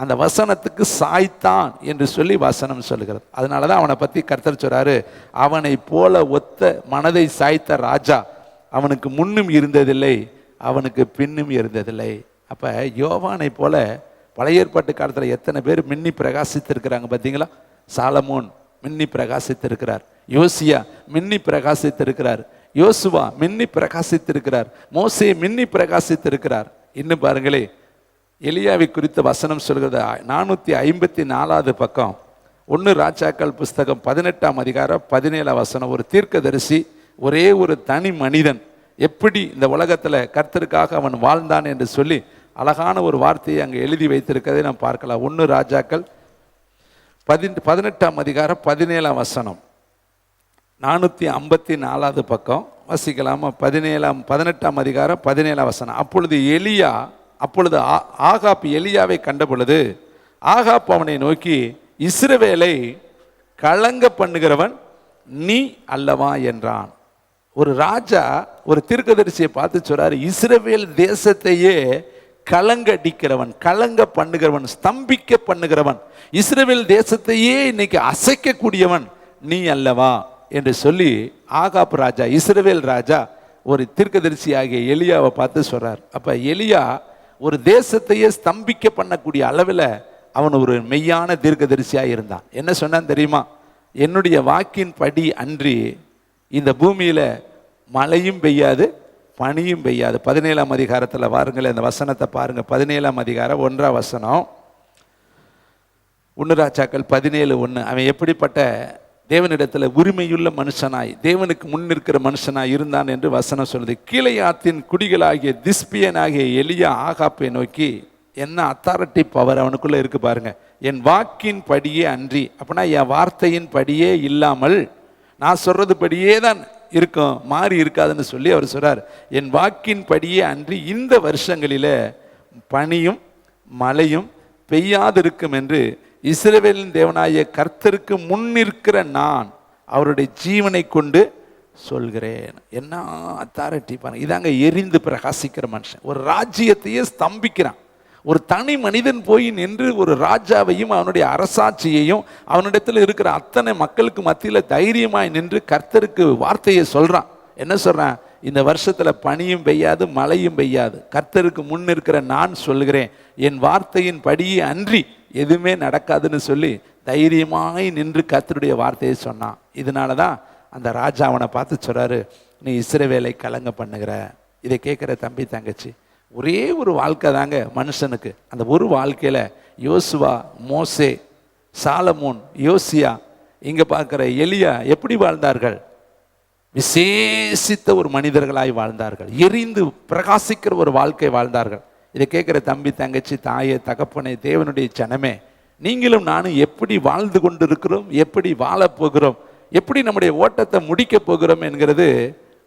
அந்த வசனத்துக்கு சாய்த்தான் என்று சொல்லி வசனம் சொல்லுகிறது. அதனால தான் அவனை பற்றி கர்த்தர் சொல்றாரு, அவனை போல ஒத்த மனதை சாய்த்த ராஜா அவனுக்கு முன்னும் இருந்ததில்லை, அவனுக்கு பின்னும் இருந்ததில்லை. அப்போ யோவானை போல பழைய ஏற்பாட்டு காலத்தில் எத்தனை பேர் மின்னி பிரகாசித்திருக்கிறாங்க பார்த்தீங்களா? சாலமோன் மின்னி பிரகாசித்திருக்கிறார், யோசியா மின்னி பிரகாசித்திருக்கிறார், யோசுவா மின்னி பிரகாசித்திருக்கிறார், மோசே மின்னி பிரகாசித்திருக்கிறார். இன்னும் பாருங்களே, எலியாவை குறித்த வசனம் சொல்கிறது 454வது பக்கம், 1 ராஜாக்கள் புஸ்தகம் 18ஆம் அதிகாரம் 17ஆம் வசனம். ஒரு தீர்க்கதரிசி, ஒரே ஒரு தனி மனிதன் எப்படி இந்த உலகத்தில் கர்த்தருக்காக அவன் வாழ்ந்தான் என்று சொல்லி அழகான ஒரு வார்த்தையை அங்கே எழுதி வைத்திருக்கிறதை நாம் பார்க்கலாம். 1 ராஜாக்கள் 18ஆம் அதிகாரம் 17ஆம் வசனம், 454வது பக்கம் வாசிக்கலாமா? 18ஆம் அதிகாரம் 17ஆம் வசனம். அப்பொழுது ஆகாப் எலியாவை கண்ட பொழுது ஆகாப் அவனை நோக்கி, இஸ்ரவேலை கலங்க பண்ணுகிறவன் நீ அல்லவா என்றான். ஒரு ராஜா ஒரு தீர்க்கதரிசியை பார்த்து சொல்றாரு, இஸ்ரவேல் தேசத்தையே கலங்கடிக்கிறவன், கலங்க பண்ணுகிறவன், ஸ்தம்பிக்க பண்ணுகிறவன், இஸ்ரவேல் தேசத்தையே இன்னைக்கு அசைக்கக்கூடியவன் நீ அல்லவா என்று சொல்லி ஆகாப் ராஜா, இஸ்ரவேல் ராஜா ஒரு தீர்க்கதரிசி ஆகிய எலியாவை பார்த்து சொல்றார். அப்ப எலியா ஒரு தேசத்தையே ஸ்தம்பிக்க பண்ணக்கூடிய அளவில் அவன் ஒரு மெய்யான தீர்க்கதரிசியாக இருந்தான். என்ன சொன்னான் தெரியுமா? என்னுடைய வாக்கின் படி அன்றி இந்த பூமியில மழையும் பெய்யாது பனியும் பெய்யாது. 17ஆம் அதிகாரத்தில் பாருங்களேன், இந்த வசனத்தை பாருங்க. 17ஆம் அதிகாரம் 1ஆம் வசனம், 1 ராஜாக்கள் 17:1. அவன் எப்படிப்பட்ட தேவனிடத்தில் உரிமையுள்ள மனுஷனாய், தேவனுக்கு முன் நிற்கிற மனுஷனாய் இருந்தான் என்று வசனம் சொல்லுது. கீலேயாத்தின் குடிகளாகிய திஸ்பியனாகிய எலியா ஆகாப்பை நோக்கி, என்ன அத்தாரிட்டி பவர் அவனுக்குள்ள இருக்கு பாருங்க, என் வாக்கின் படியே அன்றி, அப்படின்னா என் வார்த்தையின் படியே இல்லாமல் நான் சொல்றது படியே தான் இருக்கும், மாறி இருக்காதுன்னு சொல்லி அவர் சொல்றார். என் வாக்கின் படியே அன்றி இந்த வருஷங்களில பனியும் மழையும் பெய்யாதிருக்கும் என்று இஸ்ரவேலின் தேவனாகிய கர்த்தருக்கு முன்னிற்கிற நான் அவருடைய ஜீவனை கொண்டு சொல்கிறேன். என்ன அத்தாரிட்டி பாருங்க. இதாங்க எரிந்து பிரகாசிக்கிற மனுஷன். ஒரு ராஜ்யத்தையே ஸ்தம்பிக்கிறான். ஒரு தனி மனிதன் போய் நின்று ஒரு ராஜாவையும் அவனுடைய அரசாட்சியையும் அவனிடத்தில் இருக்கிற அத்தனை மக்களுக்கு மத்தியில் தைரியமாய் நின்று கர்த்தருக்கு வார்த்தையை சொல்றான். என்ன சொல்றான்? இந்த வருஷத்துல பனியும் பெய்யாது மழையும் பெய்யாது, கர்த்தருக்கு முன் இருக்கிற நான் சொல்கிறேன், என் வார்த்தையின் படியே அன்றி எதுவுமே நடக்காதுன்னு சொல்லி தைரியமாய் நின்று கர்த்தருடைய வார்த்தையை சொன்னான். இதனாலதான் அந்த ராஜா அவனை பார்த்து சொல்றாரு, நீ இஸ்ரவேலை கலங்க பண்ணுகிற. இதை கேட்கிற தம்பி தங்கச்சி, ஒரே ஒரு வாழ்க்கை தாங்க மனுஷனுக்கு. அந்த ஒரு வாழ்க்கையில யோசுவா, மோசே, சாலமோன், யோசியா, இங்க பார்க்கிற எலியா எப்படி வாழ்ந்தார்கள்? விசேஷித்த ஒரு மனிதர்களாய் வாழ்ந்தார்கள். எரிந்து பிரகாசிக்கிற ஒரு வாழ்க்கை வாழ்ந்தார்கள். இதை கேட்கிற தம்பி தங்கச்சி, தாயே, தகப்பனே, தேவனுடைய ஜனமே, நீங்களும் நானும் எப்படி வாழ்ந்து கொண்டிருக்கிறோம், எப்படி வாழப் போகிறோம், எப்படி நம்முடைய ஓட்டத்தை முடிக்க போகிறோம் என்கிறது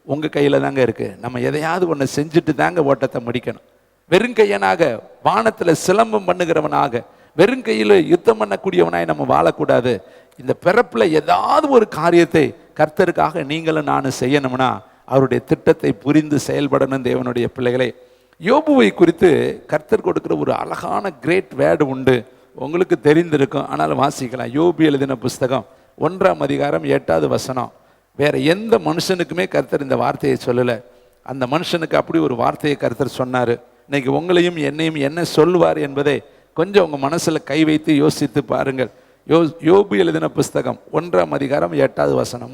உங்கள் கையில் தாங்க இருக்குது. நம்ம எதையாவது ஒன்று செஞ்சுட்டு தாங்க ஓட்டத்தை முடிக்கணும். வெறுங்கையனாக வானத்தில் சிலம்பம் பண்ணுகிறவனாக வெறுங்கையில் யுத்தம் பண்ணக்கூடியவனாய் நம்ம வாழக்கூடாது. இந்த பிறப்பில் ஏதாவது ஒரு காரியத்தை கர்த்தருக்காக நீங்களும் நானும் செய்யணும்னா அவருடைய திட்டத்தை புரிந்து செயல்படணும். தேவனுடைய பிள்ளைகளே, யோபுவை குறித்து கர்த்தர் கொடுக்குற ஒரு அழகான கிரேட் வேர்டு உண்டு, உங்களுக்கு தெரிந்திருக்கும், ஆனாலும் வாசிக்கலாம். யோபு எழுதின புஸ்தகம் 1ஆம் அதிகாரம் 8வது வசனம். வேற எந்த மனுஷனுக்குமே கர்த்தர் இந்த வார்த்தையை சொல்லலை. அந்த மனுஷனுக்கு அப்படி ஒரு வார்த்தையை கர்த்தர் சொன்னார். இன்னைக்கு உங்களையும் என்னையும் என்ன சொல்லுவார் என்பதை கொஞ்சம் உங்கள் மனசில் கை வைத்து யோசித்து பாருங்கள். யோபு எழுதின புஸ்தகம் 1ஆம் அதிகாரம் 8வது வசனம்,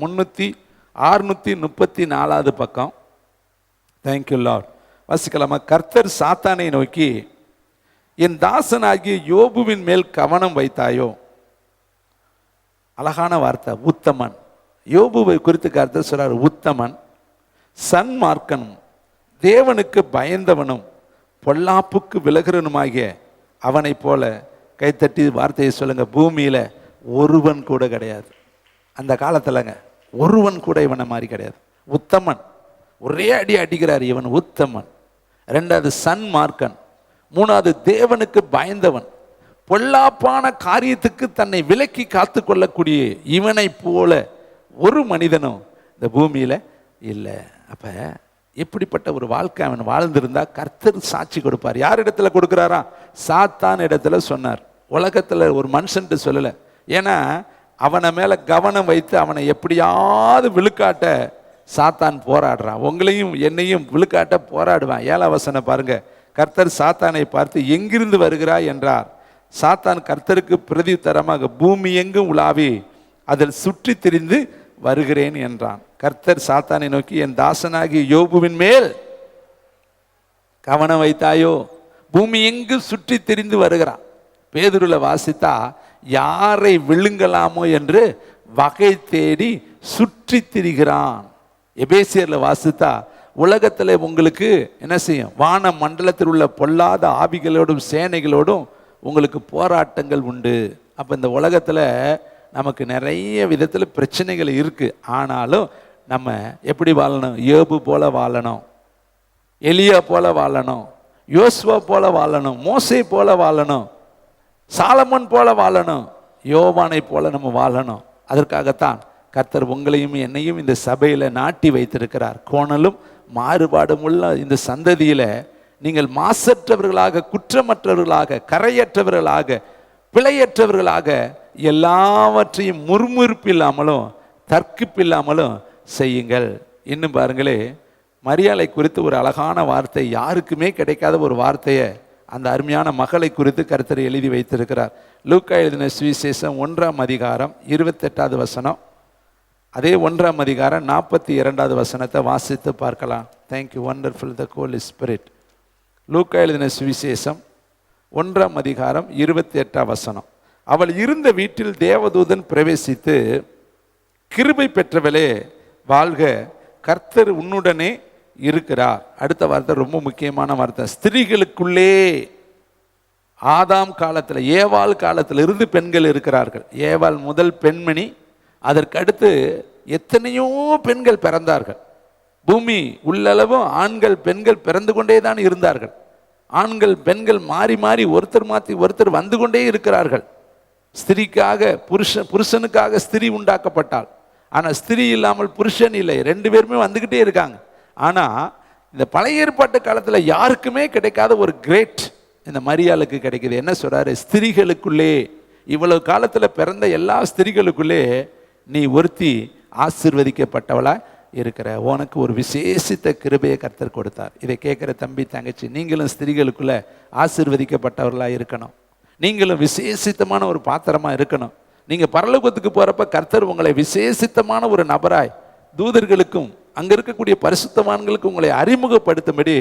634வது பக்கம். Thank you lord. வாசிக்கலாமா? கர்த்தர் சாத்தானை நோக்கி, என் தாசனாகிய யோபுவின் மேல் கவனம் வைத்தாயோ. அழகான வார்த்தை, உத்தமன். யோபுவை குறித்து கர்த்தர் சொல்றார், உத்தமன், சன்மார்க்கனும், தேவனுக்கு பயந்தவனும், பொல்லாப்புக்கு விலகிறனுமாகிய அவனை போல. கைத்தட்டி வார்த்தையை சொல்லுங்க. பூமியில ஒருவன் கூட கிடையாது. அந்த காலத்துலங்க ஒருவன் கூட இவனை மாதிரி கிடையாது. உத்தமன், ஒரே அடி அடிக்கிறார், இவன் உத்தமன். 2வது சன்மார்க்கன், 3வது தேவனுக்கு பயந்தவன், பொல்லாப்பான காரியத்துக்கு தன்னை விலக்கி காத்து கொள்ளக்கூடிய இவனை போல ஒரு மனிதனும் இந்த பூமியில இல்லை. அப்ப எப்படிப்பட்ட ஒரு வாழ்க்கை அவன் வாழ்ந்திருந்தா கர்த்தர் சாட்சி கொடுப்பார். யார் இடத்துல கொடுக்கிறாரா? சாத்தான் இடத்துல சொன்னார். உலகத்துல ஒரு மனுஷன் சொல்லல. ஏன்னா அவனை மேல கவனம் வைத்து அவனை எப்படியாவது விழுக்காட்ட சாத்தான் போராடுறான். உங்களையும் என்னையும் விழுக்காட்ட போராடுவான். 7ஆம் வசனம் பாருங்க. கர்த்தர் சாத்தானை பார்த்து, எங்கிருந்து வருகிறாய் என்றார். சாத்தான் கர்த்தருக்கு பிரதியுத்தரமாக, பூமி எங்கும் உலாவி அதில் சுற்றி திரிந்து வருகிறேன் என்றான். கர்த்தர் சாத்தானை நோக்கி, என் தாசனாகிய யோபுவின் மேல் கவனம் வைத்தாயோ. பூமி எங்கு சுற்றி திரிந்து வருகிறான். பேதுருல வாசித்தா, யாரை விழுங்கலாமோ என்று வகை தேடி சுற்றி திரிகிறான். எபேசியர்ல வாசித்தா, உலகத்தில் உங்களுக்கு என்ன செய்யும்? வான மண்டலத்தில் உள்ள பொல்லாத ஆவிகளோடும் சேனைகளோடும் உங்களுக்கு போராட்டங்கள் உண்டு. அப்போ இந்த உலகத்தில் நமக்கு நிறைய விதத்தில் பிரச்சனைகள் இருக்கு. ஆனாலும் நம்ம எப்படி வாழணும்? யோபு போல வாழணும், எலியா போல வாழணும், யோசுவா போல வாழணும், மோசே போல வாழணும், சாலமன் போல வாழணும், யோவானை போல நம்ம வாழணும். அதற்காகத்தான் கர்த்தர் உங்களையும் என்னையும் இந்த சபையில நாட்டி வைத்திருக்கிறார். கோணலும் மாறுபாடும் உள்ள இந்த சந்ததியில நீங்கள் மாசற்றவர்களாக, குற்றமற்றவர்களாக, கரையற்றவர்களாக, பிழையற்றவர்களாக, எல்லாவற்றையும் முறுமுறுப்பில்லாமலும் தர்க்கிப்பில்லாமலும் செய்யுங்கள். இன்னும் பாருங்களே, மரியாதை குறித்து ஒரு அழகான வார்த்தை, யாருக்குமே கிடைக்காத ஒரு வார்த்தையை அந்த அருமையான மகளை குறித்து கர்த்தர் எழுதி வைத்திருக்கிறார். லூக்கா எழுதின சுவிசேஷம் 1ஆம் அதிகாரம் 28வது வசனம், அதே 1ஆம் அதிகாரம் 42வது வசனத்தை வாசித்து பார்க்கலாம். தேங்க்யூ வண்டர்ஃபுல் த ஹோலி ஸ்பிரிட். லூக்கா எழுதின சுவிசேஷம் 1ஆம் அதிகாரம் 28ஆம் வசனம். அவள் இருந்த வீட்டில் தேவதூதன் பிரவேசித்து, கிருபை பெற்றவளே வாழ்க, கர்த்தர் உன்னுடனே இருக்கிறார். அடுத்த வார்த்தை ரொம்ப முக்கியமான வார்த்தை. ஸ்திரீகளுக்குள்ளே ஆதாம் காலத்தில், ஏவாள் காலத்தில் இருந்து பெண்கள் இருக்கிறார்கள். ஏவாள் முதல் பெண்மணி. அதற்கடுத்து எத்தனையோ பெண்கள் பிறந்தார்கள். பூமி உள்ளளவும் ஆண்கள் பெண்கள் பிறந்து கொண்டே தான் இருந்தார்கள். ஆண்கள் பெண்கள் மாறி மாறி ஒருத்தர் மாற்றி ஒருத்தர் வந்து கொண்டே இருக்கிறார்கள். ஸ்திரீக்காக புருஷனுக்காக ஸ்திரீ உண்டாக்கப்பட்டாள். ஆனால் ஸ்திரீ இல்லாமல் புருஷன் இல்லை, 2 பேருமே வந்துக்கிட்டே இருக்காங்க. ஆனால் இந்த பழைய ஏற்பாட்டு காலத்தில் யாருக்குமே கிடைக்காத ஒரு கிரேட் இந்த மரியாளுக்கு கிடைக்குது. என்ன சொல்றாரு? ஸ்திரீகளுக்குள்ளே, இவ்வளவு காலத்தில் பிறந்த எல்லா ஸ்திரீகளுக்குள்ளே நீ ஒருத்தி ஆசீர்வதிக்கப்பட்டவளா இருக்கிற. உனக்கு ஒரு விசேஷித்த கிருபையை கர்த்தர் கொடுத்தார். இதை கேட்குற தம்பி தங்கச்சி, நீங்களும் ஸ்திரீகளுக்குள்ள ஆசீர்வதிக்கப்பட்டவர்களா இருக்கணும். நீங்களும் விசேஷித்தமான ஒரு பாத்திரமா இருக்கணும். நீங்க பரலோகத்துக்கு போறப்ப கர்த்தர் உங்களை விசேஷித்தமான ஒரு நபராய் தூதர்களுக்கும் அங்க இருக்கக்கூடிய பரிசுத்தவான்களுக்கும் உங்களை அறிமுகப்படுத்தும்படி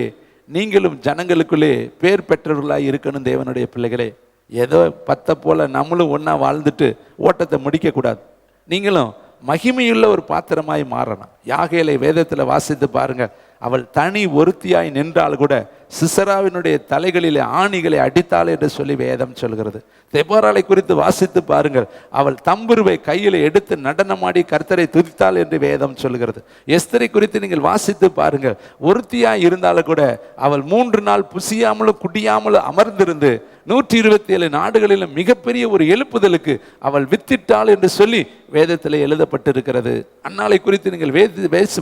நீங்களும் ஜனங்களுக்குள்ளே பேர் பெற்றவர்களாய் இருக்கணும். தேவனுடைய பிள்ளைகளே, ஏதோ 10 போல நம்மளும் ஒன்னா வாழ்ந்துட்டு ஓட்டத்தை முடிக்க கூடாது. நீங்களும் மகிமையுள்ள ஒரு பாத்திரமாய் மாறணும். யாகேலை வேதத்தில் வாசித்து பாருங்க. அவள் தனி ஒருத்தியாய் நின்றால் கூட சிசராவினுடைய தலைகளிலே ஆணிகளை அடித்தாள் என்று சொல்லி வேதம் சொல்கிறது. தெபோராளை குறித்து வாசித்து பாருங்கள். அவள் தம்புருவை கையில் எடுத்து நடனமாடி கர்த்தரை துதித்தாள் என்று வேதம் சொல்கிறது. எஸ்தரை குறித்து நீங்கள் வாசித்து பாருங்கள். ஒருத்தியாய் இருந்தாலும் கூட அவள் 3 நாள் புசியாமலும் குடியாமலும் அமர்ந்திருந்து 127 நாடுகளிலும் மிகப்பெரிய ஒரு எழுப்புதலுக்கு அவள் வித்திட்டாள் என்று சொல்லி வேதத்தில் எழுதப்பட்டிருக்கிறது. அன்னாளை குறித்து நீங்கள்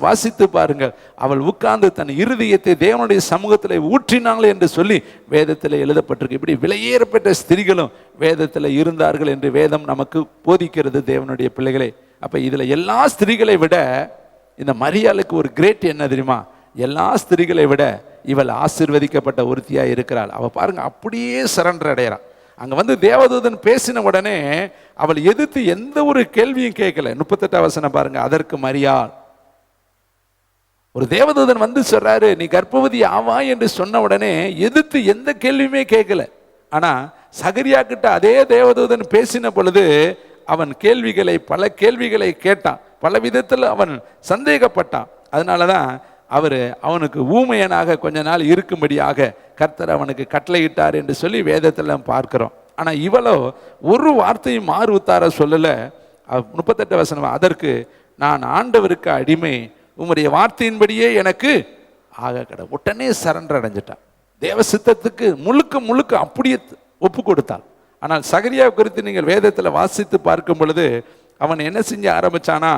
வாசித்து பாருங்கள். அவள் உட்கார்ந்து தன் இருதயத்தை தேவனுடைய சமூகத்தில் ஊற்றினாள் என்று சொல்லி வேதத்தில் எழுதப்பட்டிருக்கு. இப்படி விலையேறப்பட்ட ஸ்திரீகளும் வேதத்தில் இருந்தார்கள் என்று வேதம் நமக்கு போதிக்கிறது. தேவனுடைய பிள்ளைகளே, அப்ப இதுல எல்லா ஸ்திரீகளை விட இந்த மரியாளுக்கு ஒரு கிரேட் என்ன தெரியுமா? எல்லா ஸ்திரீகளை விட இவள் ஆசீர்வதிக்கப்பட்ட ஒருத்தியா இருக்கிறாள். அவ பாருங்க, அப்படியே சரண்டர் அடைகிறான். அங்க வந்து தேவதூதன் பேசின உடனே அவள் எதிர்த்து எந்த ஒரு கேள்வியும் கேட்கல. 38 வசனம் பாருங்க. அதற்கு மரியாள், ஒரு தேவதூதன் வந்து சொல்றாரு நீ கர்ப்பவதி ஆவா என்று சொன்ன உடனே எதிர்த்து எந்த கேள்வியுமே கேட்கல. ஆனா சகரியா கிட்ட அதே தேவதூதன் பேசின பொழுது அவன் பல கேள்விகளை கேட்டான், பல விதத்தில் அவன் சந்தேகப்பட்டான். அதனாலதான் அவனுக்கு ஊமையனாக கொஞ்ச நாள் இருக்கும்படியாக கர்த்தர் அவனுக்கு கட்டளையிட்டார் என்று சொல்லி வேதத்தில் பார்க்கிறோம். ஆனா இவளோ ஒரு வார்த்தையும் மாறு உத்தார சொல்லல. 38 வசனம், அதற்கு நான் ஆண்டவருக்கு அடிமை, உம்முடைய வார்த்தையின்படியே எனக்கு ஆக கடை. உடனே சரண்டர் அடைஞ்சிட்டான். தேவ சித்தத்துக்கு முழுக்க அப்படியே ஒப்பு கொடுத்தாள். ஆனால் சகரியா குறித்து நீங்கள் வேதத்தில் வாசித்து பார்க்கும் பொழுது அவன் என்ன செஞ்ச ஆரம்பிச்சானா,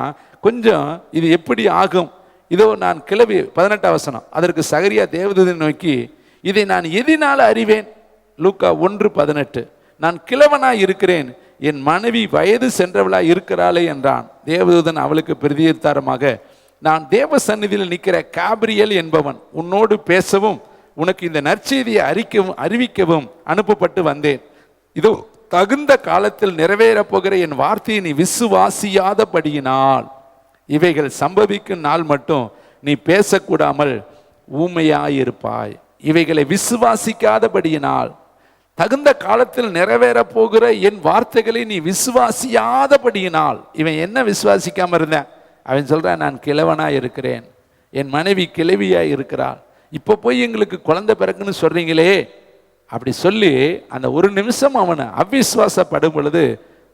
கொஞ்சம் இது எப்படி ஆகும், இதோ நான் கிளவி 18 வசனம், அதற்கு சகரியா தேவதூதனை நோக்கி இதை நான் எதினால அறிவேன்? லூக்கா 1:18, நான் கிழவனாய் இருக்கிறேன், என் மனைவி வயது சென்றவளாய் இருக்கிறாளே என்றான். தேவதூதன் அவளுக்கு பிரதியுத்தரமாக, நான் தேவ சந்நிதியில் நிற்கிற காபிரியல் என்பவன் உன்னோடு பேசவும் உனக்கு இந்த நற்செய்தியை அறிவிக்கவும் அனுப்பப்பட்டு வந்தேன். இதோ தகுந்த காலத்தில் நிறைவேறப் போகிற என் வார்த்தையை நீ விசுவாசியாதபடியினால் இவைகள் சம்பவிக்கும் நாள் மட்டும் நீ பேசக்கூடாமல் ஊமையாயிருப்பாய். இவைகளை விசுவாசிக்காதபடியினால், தகுந்த காலத்தில் நிறைவேறப் போகிற என் வார்த்தைகளை நீ விசுவாசியாதபடியினால். இவன் என்ன விசுவாசிக்காம இருந்தேன்? அவன் சொல்றான், நான் கிழவனா இருக்கிறேன், என் மனைவி கிழவியா இருக்கிறாள், இப்போ போய் எங்களுக்கு குழந்தை பிறக்குன்னு சொல்றீங்களே. அப்படி சொல்லி அந்த ஒரு நிமிஷம் அவனை அவிசுவாசப்படும் பொழுது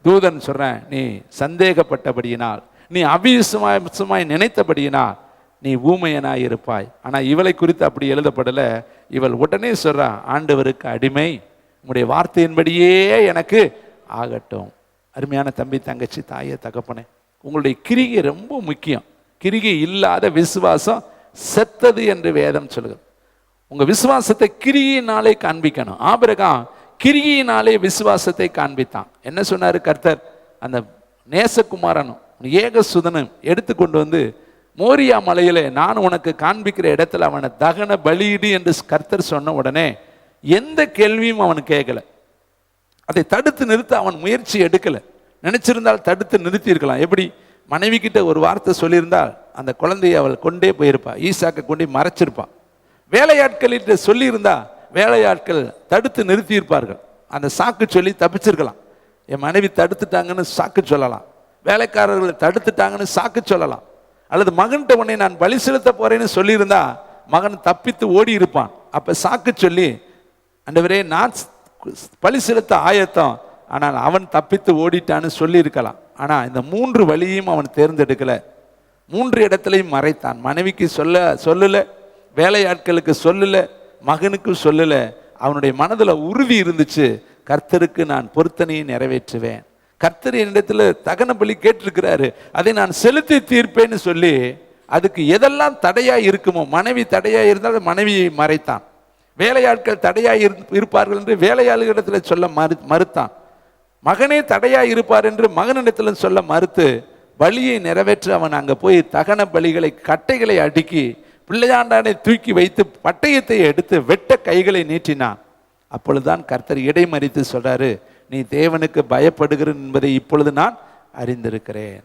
தூதன் சொல்றேன், நீ சந்தேகப்பட்டபடியினால், நீ அவிசுவாசமாய் நினைத்தபடியினால் நீ ஊமையனாய் இருப்பாய். ஆனா இவளை குறித்து அப்படி எழுதப்படல. இவள் உடனே சொல்றா, ஆண்டவருக்கு அடிமை, உம்முடைய வார்த்தையின்படியே எனக்கு ஆகட்டும். அருமையான தம்பி, தங்கச்சி, தாயே, தகப்பனே, உங்களுடைய கிரிகை ரொம்ப முக்கியம். கிரிகை இல்லாத விசுவாசம் செத்தது என்று வேதம் சொல்லுது. உங்க விசுவாசத்தை கிரியினாலே காண்பிக்கணும். ஆபிரகாம் கிரியினாலே விசுவாசத்தை காண்பித்தான். என்ன சொன்னாரு கர்த்தர்? அந்த நேசகுமாரனும் ஏகசுதனும் எடுத்து கொண்டு வந்து மோரியா மலையிலே நான் உனக்கு காண்பிக்கிற இடத்துல அவனை தகன பலியிடு என்று கர்த்தர் சொன்ன உடனே எந்த கேள்வியும் அவன் கேட்கல. அதை தடுத்து நிறுத்த அவன் முயற்சி எடுக்கல. நினைச்சிருந்தால் தடுத்து நிறுத்தி இருக்கலாம். எப்படி? மனைவி கிட்ட ஒரு வார்த்தை சொல்லியிருந்தால் அந்த குழந்தையை அவள் கொண்டே போயிருப்பா, ஈசாக்கை கொண்டே மறைச்சிருப்பா. வேலையாட்களிட்ட சொல்லியிருந்தா வேலையாட்கள் தடுத்து நிறுத்தி இருப்பார்கள். அந்த சாக்கு சொல்லி தப்பிச்சிருக்கலாம். என் மனைவி தடுத்துட்டாங்கன்னு சாக்கு சொல்லலாம், வேலைக்காரர்களை தடுத்துட்டாங்கன்னு சாக்கு சொல்லலாம். அல்லது மகன்கிட்ட உடனே நான் பலி செலுத்த போறேன்னு சொல்லியிருந்தா மகன் தப்பித்து ஓடி இருப்பான். அப்ப சாக்கு சொல்லி, ஆண்டவரே நான் பலி செலுத்த ஆயத்தம், ஆனால் அவன் தப்பித்து ஓடிட்டான்னு சொல்லி இருக்கலாம். ஆனா இந்த 3 வழியும் அவன் தேர்ந்தெடுக்கல. 3 இடத்துலையும் மறைத்தான். மனைவிக்கு சொல்லல, வேலையாட்களுக்கு சொல்லல, மகனுக்கு சொல்லல. அவனுடைய மனதுல உறுதி இருந்துச்சு, கர்த்தருக்கு நான் பொருத்தனையை நிறைவேற்றுவேன். கர்த்தர் என்னிடத்துல தகன பலி கேட்டிருக்கிறாரு, அதை நான் செலுத்தி தீர்ப்பேன்னு சொல்லி அதுக்கு எதெல்லாம் தடையா இருக்குமோ, மனைவி தடையா இருந்தால் மனைவியை மறைத்தான், வேலையாட்கள் தடையா இருப்பார்கள் என்று வேலையாளர்களிடத்துல சொல்ல மறுத்தான், மகனே தடையா இருப்பார் என்று மகனிடத்துல சொல்ல மறுத்து பலியை நிறைவேற்ற அவன் அங்க போய் தகன பலிகளை கட்டைகளை அடுக்கி பிள்ளையாண்டானை தூக்கி வைத்து பட்டயத்தை எடுத்து வெட்ட கைகளை நீட்டினான். அப்பொழுதுதான் கர்த்தர் இடைமறித்து சொல்றாரு, நீ தேவனுக்கு பயப்படுகிற என்பதை இப்பொழுது நான் அறிந்திருக்கிறேன்.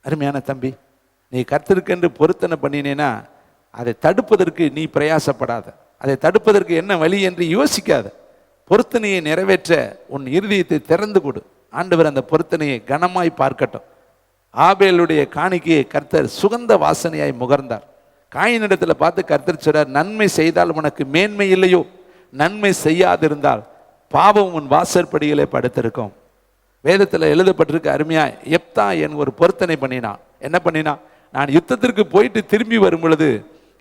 அருமையான தம்பி, நீ கர்த்தருக்கென்று பொருத்தனை பண்ணினேன்னா அதை தடுப்பதற்கு நீ பிரயாசப்படாத, அதை தடுப்பதற்கு என்ன வழி என்று யோசிக்காத. பொருத்தனையை நிறைவேற்ற உன் இருதயத்தை திறந்து கொடு. ஆண்டவர் அந்த பொருத்தனையை கனமாய் பார்க்கட்டும். ஆபேலுடைய காணிக்கையை கர்த்தர் சுகந்த வாசனையாய் முகர்ந்தார். காயினிடத்துல பார்த்து கர்த்தர் சொல்றார், நன்மை செய்தால் உனக்கு மேன்மை இல்லையோ, நன்மை செய்யாதிருந்தால் பாவம் உன் வாசற்படியிலே படுத்திருக்கும். வேதத்தில் எழுதப்பட்டிருக்கு அருமையா. எப்தா என் ஒரு பொருத்தனை பண்ணினான். என்ன பண்ணினான்? நான் யுத்தத்திற்கு போயிட்டு திரும்பி வரும் பொழுது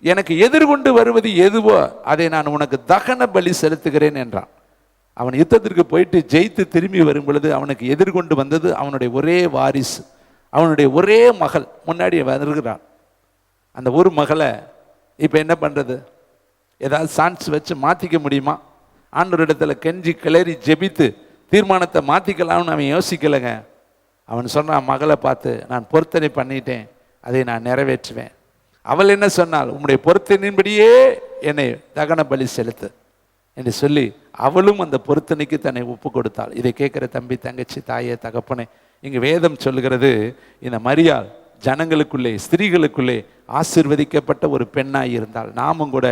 எனக்கு எதிர்கொண்டு வருவது எதுவோ அதை நான் உனக்கு தகன பலி செலுத்துகிறேன் என்றான். அவன் யுத்தத்திற்கு போயிட்டு ஜெயித்து திரும்பி வரும் பொழுது அவனுக்கு எதிர்கொண்டு வந்தது அவனுடைய ஒரே வாரிசு, அவனுடைய ஒரே மகள் முன்னாடி வருகிறான். அந்த ஒரு மகளை இப்போ என்ன பண்ணுறது? ஏதாவது சான்ஸ் வச்சு மாற்றிக்க முடியுமா? ஆண்டவரிடத்துல கெஞ்சி கிளறி ஜெபித்து தீர்மானத்தை மாற்றிக்கலாம்னு அவன் யோசிக்கலைங்க. அவன் சொன்னான், மகளை பார்த்து நான் பொருத்தனை பண்ணிட்டேன், அதை நான் நிறைவேற்றுவேன். அவள் என்ன சொன்னாள்? உம்முடைய பொருத்தனையின்படியே என்னை தகன பலி செலுத்து. என்று சொல்லி அவளும் அந்த பொருத்தனைக்கு தன்னை ஒப்பு கொடுத்தாள். இதை கேட்கிற தம்பி, தங்கச்சி, தாயே, தகப்பனே, இங்கு வேதம் சொல்கிறது, இந்த மரியாள் ஜனங்களுக்குள்ளே, ஸ்திரீகளுக்குள்ளே ஆசீர்வதிக்கப்பட்ட ஒரு பெண்ணாய் இருந்தால், நாமும் கூட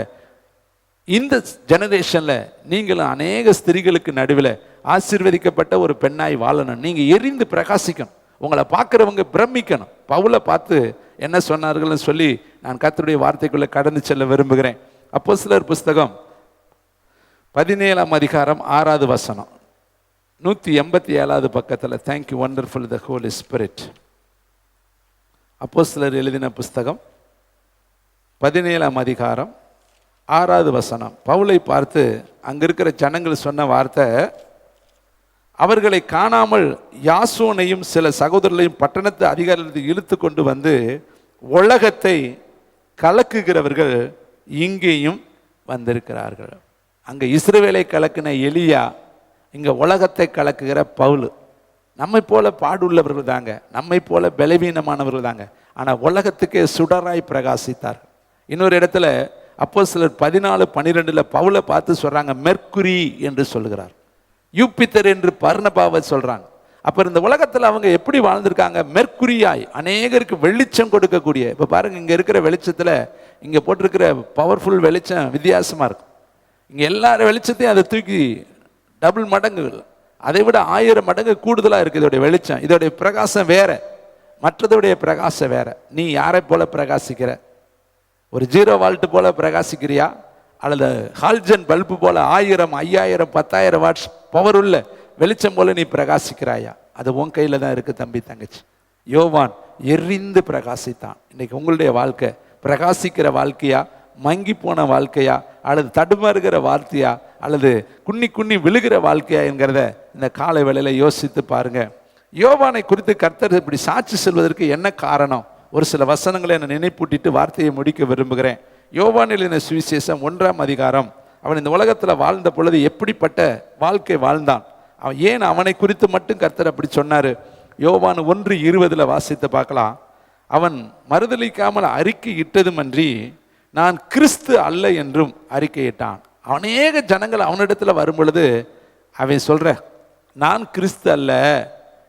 இந்த ஜெனரேஷன்ல நீங்களும் அநேக ஸ்திரீகளுக்கு நடுவில் ஆசீர்வதிக்கப்பட்ட ஒரு பெண்ணாய் வாழணும். நீங்க எரிந்து பிரகாசிக்கணும். உங்களை பார்க்குறவங்க பிரமிக்கணும். பவுலை பார்த்து என்ன சொன்னார்கள்னு சொல்லி நான் கர்த்தருடைய வார்த்தைக்குள்ள கடந்து செல்ல விரும்புகிறேன். அப்போஸ்தலர் புஸ்தகம் 17ஆம் அதிகாரம் 6வது வசனம், 187வது பக்கத்தில். தேங்க்யூ வண்டர்ஃபுல் த ஹோலி ஸ்பிரிட். அப்போஸ்தலர் எழுதின புஸ்தகம் 17ஆம் அதிகாரம் 6வது வசனம். பவுலை பார்த்து அங்க இருக்கிற ஜனங்கள் சொன்ன வார்த்தை, அவர்களை காணாமல் யாசோனையும் சில சகோதரர்களையும் பட்டணத்து அதிகாரிகளுக்கு இழுத்து கொண்டு வந்து, உலகத்தை கலக்குகிறவர்கள் இங்கேயும் வந்திருக்கிறார்கள். அங்க இஸ்ரவேலை கலக்கின எலியா, இங்க உலகத்தை கலக்குகிற பவுல். நம்மை போல பாடுள்ளவர்கள் தாங்க, நம்மை போல பலவீனமானவர்கள் தாங்க. ஆனா உலகத்துக்கே சுடராய் பிரகாசித்தார். இன்னொரு இடத்துல அப்போஸ்தலர் 14:12 பவுலை பார்த்து சொல்றாங்க, மெர்க்குரி என்று சொல்லுகிறார். யூப்பித்தர் என்று பர்னபாவை சொல்றாங்க. அப்ப இந்த உலகத்துல அவங்க எப்படி வாழ்ந்திருக்காங்க? மெர்க்குரியாய், அநேகருக்கு வெளிச்சம் கொடுக்கக்கூடிய. இப்ப பாருங்க, இங்க இருக்கிற வெளிச்சத்துல இங்க போட்டிருக்கிற பவர்ஃபுல் வெளிச்சம் வித்தியாசமா இருக்கும். இங்க எல்லார வெளிச்சத்தையும் அதை தூக்கி டபுள் மடங்கு, அதை விட 1000 மடங்கு கூடுதலா இருக்கு இதோடைய வெளிச்சம். இதோடைய பிரகாசம் வேற, மற்றதுடைய பிரகாசம் வேற. நீ யாரை போல பிரகாசிக்கிற? ஒரு 0 வால்ட் போல பிரகாசிக்கிறியா, அல்லது ஹால்ஜன் பல்பு போல 1000, 5000, 10,000 வாட்ஸ் பவர் உள்ள வெளிச்சம் போல நீ பிரகாசிக்கிறாயா? அது உன் கையில தான் இருக்கு தம்பி, தங்கச்சி. யோவான் எரிந்து பிரகாசித்தான். இன்னைக்கு உங்களுடைய வாழ்க்கை பிரகாசிக்கிற வாழ்க்கையா, மங்கி போன வாழ்க்கையா, அல்லது தடுமாறுகிற வாழ்க்கையா, அல்லது குன்னி குன்னி விழுகிற வாழ்க்கையா என்கிறத இந்த காலை வேளையில யோசித்து பாருங்க. யோவானை குறித்து கர்த்தர் இப்படி சாட்சி சொல்வதற்கு என்ன காரணம்? ஒரு சில வசனங்களை என்னை நினைப்பூட்டிட்டு வார்த்தையை முடிக்க விரும்புகிறேன். யோவானில் எழுதின சுவிசேஷம் 1ஆம் அதிகாரம். அவன் இந்த உலகத்தில் வாழ்ந்த பொழுது எப்படிப்பட்ட வாழ்க்கை வாழ்ந்தான், அவன் ஏன் அவனை குறித்து மட்டும் கர்த்தர் அப்படி சொன்னாரு? யோவான் 1:20 வாசித்து பார்க்கலாம். அவன் மறுதலிக்காமல் அறிக்கை இட்டதுமன்றி நான் கிறிஸ்து அல்ல என்றும் அறிக்கையிட்டான். அநேக ஜனங்கள் அவனிடத்துல வரும் பொழுது அவன் சொல்ற, நான் கிறிஸ்து அல்ல.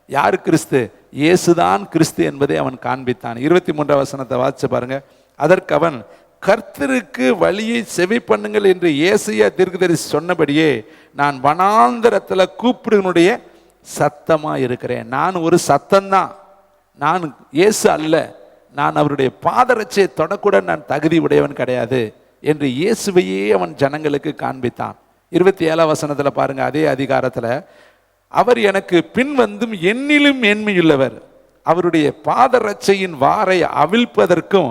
யாரு கிறிஸ்து? இயேசுதான் கிறிஸ்து என்பதை அவன் காண்பித்தான். 23ஆம் வசனத்தை வாசிச்சு பாருங்க. அதற்கு அவன், கர்த்தருக்கு வழியை செவி பண்ணுங்கள் என்று ஏசாயா தீர்க்கதரிசி சொன்னபடியே நான் வனாந்தரத்துல கூப்பிடுனுடைய சத்தமா இருக்கிறேன். நான் ஒரு சத்தம்தான், நான் இயேசு அல்ல. நான் அவருடைய பாதரட்சையை தொடக்கூட நான் தகுதி உடையவன் கிடையாது என்று இயேசுவையே அவன் ஜனங்களுக்கு காண்பித்தான். 27ஆம் வசனத்துல பாருங்க, அதே அதிகாரத்துல, அவர் எனக்கு பின் வந்தும் என்னிலும் மேன்மையுள்ளவர், அவருடைய பாதரட்சையின் வாரை அவிழ்ப்பதற்கும்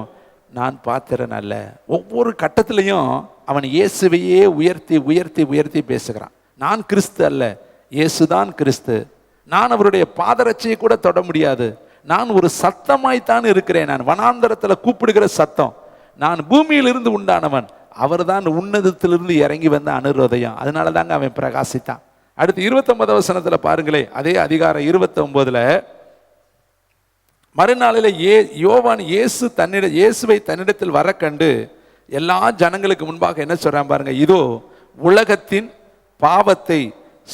நான் பாத்திரன் அல்ல. ஒவ்வொரு கட்டத்திலையும் அவன் இயேசுவையே உயர்த்தி உயர்த்தி உயர்த்தி பேசுகிறான். நான் கிறிஸ்து அல்ல, இயேசுதான் கிறிஸ்து. நான் அவருடைய பாதரட்சையை கூட தொட முடியாது. நான் ஒரு சத்தமாய்த்தான் இருக்கிறேன். நான் வனாந்தரத்துல கூப்பிடுகிற சத்தம். நான் பூமியிலிருந்து உண்டானவன், அவர் தான் உன்னதத்திலிருந்து இறங்கி வந்த அனுரோதயம். அதனால தாங்க அவன் பிரகாசித்தான். அடுத்து 29ஆம் வசனத்துல பாருங்களே, அதே அதிகாரம் 29, மறுநாளில் யோவான் இயேசுவை தன்னிடத்தில் வர கண்டு எல்லா ஜனங்களுக்கு முன்பாக என்ன சொல்றான் பாருங்க, இதோ உலகத்தின் பாவத்தை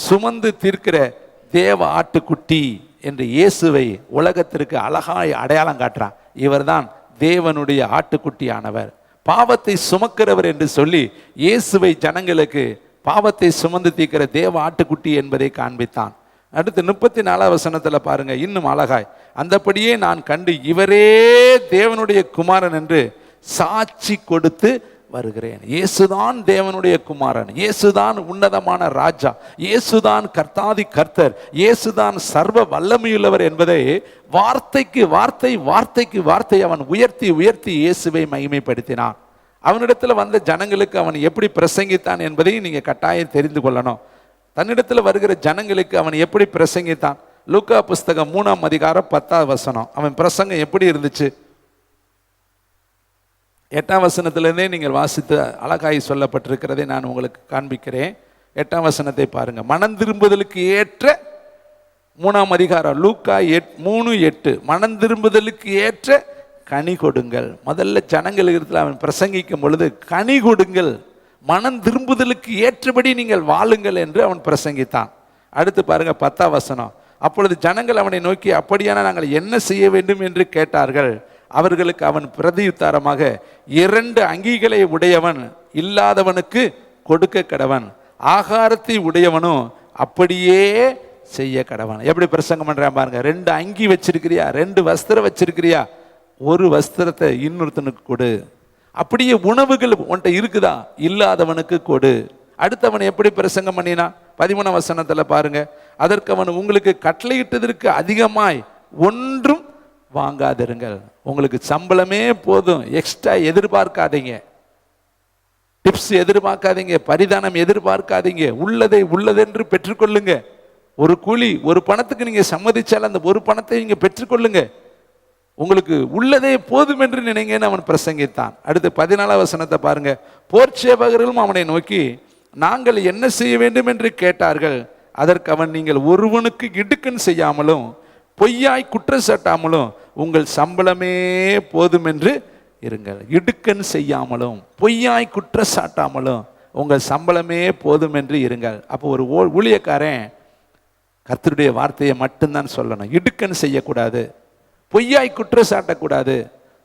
சுமந்து தீர்க்கிற தேவ ஆட்டுக்குட்டி என்று இயேசுவை உலகத்திற்கு அழகாய் அடையாளம் காட்டுறான். இவர்தான் தேவனுடைய ஆட்டுக்குட்டியானவர், பாவத்தை சுமக்கிறவர் என்று சொல்லி இயேசுவை ஜனங்களுக்கு பாவத்தை சுமந்து தீர்க்கிற தேவ ஆட்டுக்குட்டி என்பதை காண்பித்தான். அடுத்து 34ஆம் வசனத்துல பாருங்க, இன்னும் அழகாய், அந்தபடியே நான் கண்டு இவரே தேவனுடைய குமாரன் என்று சாட்சி கொடுத்து வருகிறேன். இயேசுதான் தேவனுடைய குமாரன், இயேசுதான் உன்னதமான ராஜா, இயேசுதான் கர்த்தாதி கர்த்தர், இயேசுதான் சர்வ வல்லமையுள்ளவர் என்பதை வார்த்தைக்கு வார்த்தை வார்த்தைக்கு வார்த்தை அவன் உயர்த்தி உயர்த்தி இயேசுவை மகிமைப்படுத்தினான். அவனிடத்துல வந்த ஜனங்களுக்கு அவன் எப்படி பிரசங்கித்தான் என்பதையும் நீங்க கட்டாயம் தெரிந்து கொள்ளணும். தன்னிடத்தில் வருகிற ஜனங்களுக்கு அவன் எப்படி பிரசங்கித்தான்? லூக்கா புஸ்தகம் 3ஆம் அதிகாரம் 10ஆம் வசனம். அவன் பிரசங்கம் எப்படி இருந்துச்சு? 8ஆம் வசனத்திலிருந்தே நீங்கள் வாசித்து அழகாய் சொல்லப்பட்டிருக்கிறதை நான் உங்களுக்கு காண்பிக்கிறேன். 8ஆம் வசனத்தை பாருங்க. மனம் திரும்புதலுக்கு ஏற்ற 3ஆம் அதிகாரம் லூக்கா 3:8, மனம் திரும்புதலுக்கு ஏற்ற கனி கொடுங்கள். முதல்ல ஜனங்கள் இடத்துல அவன் பிரசங்கிக்கும் பொழுது கனி கொடுங்கள், மனம் திரும்புதலுக்கு ஏற்றபடி நீங்கள் வாழுங்கள் என்று அவன் பிரசங்கித்தான். அடுத்து பாருங்க 10ஆம் வசனம். அப்பொழுது ஜனங்கள் அவனை நோக்கி, அப்படியான நாங்கள் என்ன செய்ய வேண்டும் என்று கேட்டார்கள். அவர்களுக்கு அவன் பிரதியுத்தரமாக, 2 அங்கிகளை உடையவன் இல்லாதவனுக்கு கொடுக்க கடவன், ஆகாரத்தை உடையவனும் அப்படியே செய்ய கடவன். எப்படி பிரசங்கம் பண்றான் பாருங்க. 2 அங்கி வச்சிருக்கிறியா, 2 வஸ்திரம் வச்சிருக்கிறியா, ஒரு வஸ்திரத்தை இன்னொருத்தனுக்கு கொடு. அப்படியே உணவுகள் உன்கிட்ட இருக்குதா, இல்லாதவனுக்கு கொடு. அடுத்தவன் எப்படி பிரசங்கம் பண்ணினா 13ஆம் வசனத்துல பாருங்க. அதற்கு அவன், உங்களுக்கு கட்டளையிட்டதற்கு அதிகமாய் ஒன்றும் வாங்காதிருங்கள். உங்களுக்கு சம்பளமே போதும், எக்ஸ்ட்ரா எதிர்பார்க்காதீங்க, டிப்ஸ் எதிர்பார்க்காதீங்க, பரிதானம் எதிர்பார்க்காதீங்க, உள்ளதை உள்ளதென்று பெற்றுக்கொள்ளுங்க. ஒரு கூலி ஒரு பணத்துக்கு நீங்க சம்மதிச்சால் அந்த ஒரு பணத்தை நீங்க பெற்றுக்கொள்ளுங்க, உங்களுக்கு உள்ளதே போதும் என்று நினைங்கன்னு அவன் பிரசங்கித்தான். அடுத்து 14ஆம் வசனத்தை பாருங்க. போர்ச்சேவகர்களும் அவனை நோக்கி, நாங்கள் என்ன செய்ய வேண்டும் என்று கேட்டார்கள். அதற்கு அவன், நீங்கள் ஒருவனுக்கு இடுக்கண் செய்யாமலும் பொய்யாய் குற்றச்சாட்டாமலும் உங்கள் சம்பளமே போதும் என்று இருங்கள். இடுக்கண் செய்யாமலும் பொய்யாய் குற்றச்சாட்டாமலும் உங்கள் சம்பளமே போதும் என்று இருங்கள். அப்போ ஒரு ஊழியக்காரன் கர்த்தருடைய வார்த்தையை மட்டும்தான் சொல்லணும். இடுக்கண் செய்யக்கூடாது, பொய்யாய் குற்றச்சாட்டக்கூடாது,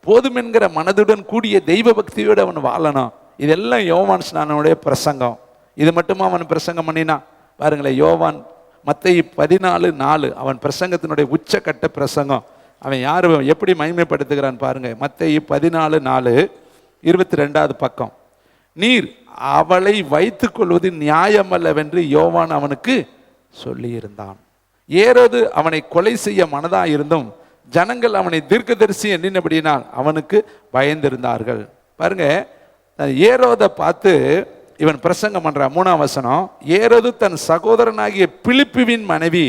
போதும் என்கிற மனதுடன் கூடிய தெய்வ பக்தியோடு அவன் வாழணும். இதெல்லாம் யோவான் ஸ்நானனுடைய பிரசங்கம். இது மட்டுமா அவன் பிரசங்கம் பண்ணினா பாருங்களேன். யோவான் மத்தேயு 14:4 அவன் பிரசங்கத்தினுடைய உச்சக்கட்ட பிரசங்கம். அவன் யார் எப்படி மகிமைப்படுத்துகிறான் பாருங்க. மத்தேயு 14:4 22வது பக்கம். நீர் அவளை வைத்துக் கொள்வது நியாயமல்லவென்று யோவான் அவனுக்கு சொல்லியிருந்தான். ஏரோது அவனை கொலை செய்ய மனதா இருந்தும் ஜனங்கள் அவனை தீர்க்கதரிசி எண்ணினபடியினால் அவனுக்கு பயந்திருந்தார்கள். பாருங்க, ஏரோதை பார்த்து இவன் பிரசங்கம் பண்றான். 3ஆம் வசனம். ஏரோது தன் சகோதரனாகிய பிலிப்புவின் மனைவி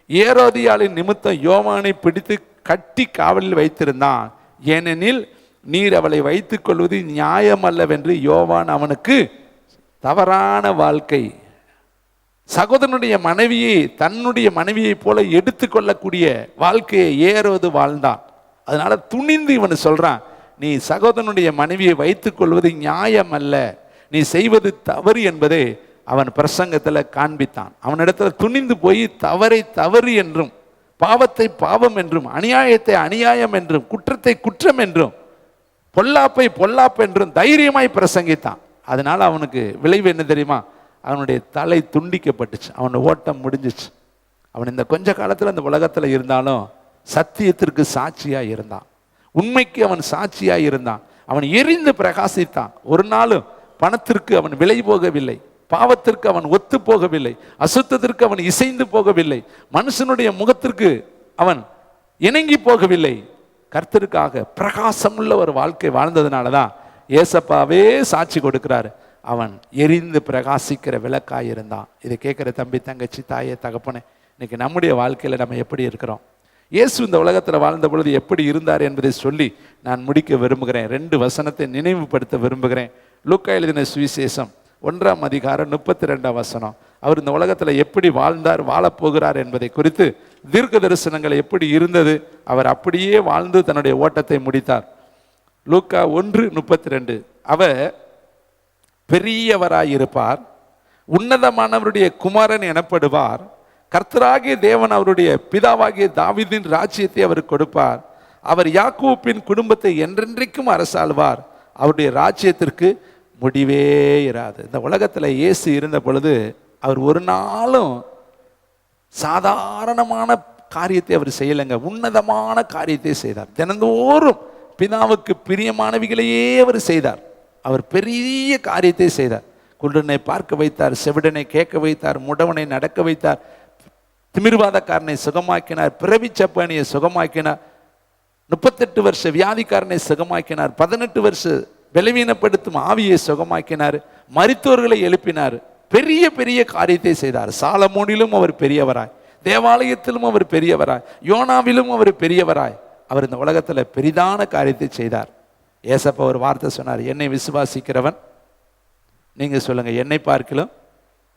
ஏரோதியாளின் நிமித்தம் யோவானை பிடித்து கட்டி காவலில் வைத்திருந்தான். ஏனெனில் நீர் அவளை வைத்துக் கொள்வது நியாயமல்லவென்று யோவான் அவனுக்கு. தவறான வாழ்க்கை. சகோதரனுடைய மனைவியை தன்னுடைய மனைவியை போல எடுத்துக்கொள்ளக்கூடிய வாழ்க்கையை ஏரோது வாழ்ந்தான். அதனால துணிந்து இவன் சொல்றான், நீ சகோதரனுடைய மனைவியை வைத்துக் கொள்வது நியாயம் அல்ல, நீ செய்வது தவறு என்பதை அவன் பிரசங்கத்தில் காண்பித்தான். அவனிடத்துல துணிந்து போய் தவறை தவறு என்றும், பாவத்தை பாவம் என்றும், அநியாயத்தை அநியாயம் என்றும், குற்றத்தை குற்றம் என்றும், பொல்லாப்பை பொல்லாப்பு என்றும் தைரியமாய் பிரசங்கித்தான். அதனால அவனுக்கு விளைவு என்ன தெரியுமா? அவனுடைய தலை துண்டிக்கப்பட்டுச்சு, அவனோட ஓட்டம் முடிஞ்சிச்சு. அவன் இந்த கொஞ்ச காலத்தில் அந்த உலகத்தில் இருந்தாலும் சத்தியத்திற்கு சாட்சியாக இருந்தான், உண்மைக்கு அவன் சாட்சியாக இருந்தான். அவன் எரிந்து பிரகாசித்தான். ஒரு நாளும் பணத்திற்கு அவன் விலை போகவில்லை, பாவத்திற்கு அவன் ஒத்து போகவில்லை, அசுத்தத்திற்கு அவன் இசைந்து போகவில்லை, மனுஷனுடைய முகத்திற்கு அவன் இணங்கி போகவில்லை. கர்த்தருக்காக பிரகாசமுள்ள ஒரு வாழ்க்கை வாழ்ந்ததுனால தான் ஏசப்பாவே சாட்சி கொடுக்கிறாரு. அவன் எரிந்து பிரகாசிக்கிற விளக்காய் இருந்தான். இதை கேட்குற தம்பி, தங்கச்சி, தாயே, தகப்பனே, இன்னைக்கு நம்முடைய வாழ்க்கையில் நம்ம எப்படி இருக்கிறோம்? இயேசு இந்த உலகத்தில் வாழ்ந்த பொழுது எப்படி இருந்தார் என்பதை சொல்லி நான் முடிக்க விரும்புகிறேன். 2 வசனத்தை நினைவுபடுத்த விரும்புகிறேன். லூக்கா எழுதின சுவிசேஷம் 1ஆம் அதிகாரம் 32ஆம் வசனம். அவர் இந்த உலகத்தில் எப்படி வாழ்ந்தார், வாழப்போகிறார் என்பதை குறித்து தீர்க்க தரிசனங்கள் எப்படி இருந்தது, அவர் அப்படியே வாழ்ந்து தன்னுடைய ஓட்டத்தை முடித்தார். லூக்கா 1:32. அவர் பெரியவராயிருப்பார், உன்னதமானவருடைய குமாரன் எனப்படுவார், கர்த்தராகிய தேவன் அவருடைய பிதாவாகிய தாவீதின் ராஜ்யத்தை அவருக்கு கொடுப்பார், அவர் யாக்கோபின் குடும்பத்தை என்றென்றைக்கும் அரசாள்வார், அவருடைய ராஜ்யத்திற்கு முடிவே இராது. இந்த உலகத்தில் இயேசு இருந்த பொழுது அவர் ஒரு நாளும் சாதாரணமான காரியத்தை அவர் செய்யலைங்க, உன்னதமான காரியத்தை செய்தார். தினந்தோறும் பிதாவுக்கு பிரியமானவைகளையே அவர் செய்தார். அவர் பெரிய காரியத்தை செய்தார். குருடனை பார்க்க வைத்தார், செவிடனை கேட்க வைத்தார், முடவனை நடக்க வைத்தார், திமிர்வாதக்காரனை சுகமாக்கினார், பிறவி சப்பானியை சுகமாக்கினார், 38 வருஷ வியாதிக்காரனை சுகமாக்கினார், 18 வருஷ பலவீனப்படுத்தும் ஆவியை சுகமாக்கினார், மரித்தோர்களை எழுப்பினார், பெரிய பெரிய காரியத்தை செய்தார். சாலமோனிலும் அவர் பெரியவராய், தேவாலயத்திலும் அவர் பெரியவராய், யோனாவிலும் அவர் பெரியவராய், அவர் இந்த உலகத்தில் பெரிதான காரியத்தை செய்தார். ஏசப்பா ஒரு வார்த்தை சொன்னார், என்னை விசுவாசிக்கிறவன், நீங்க சொல்லுங்க, என்னை பார்க்கலும்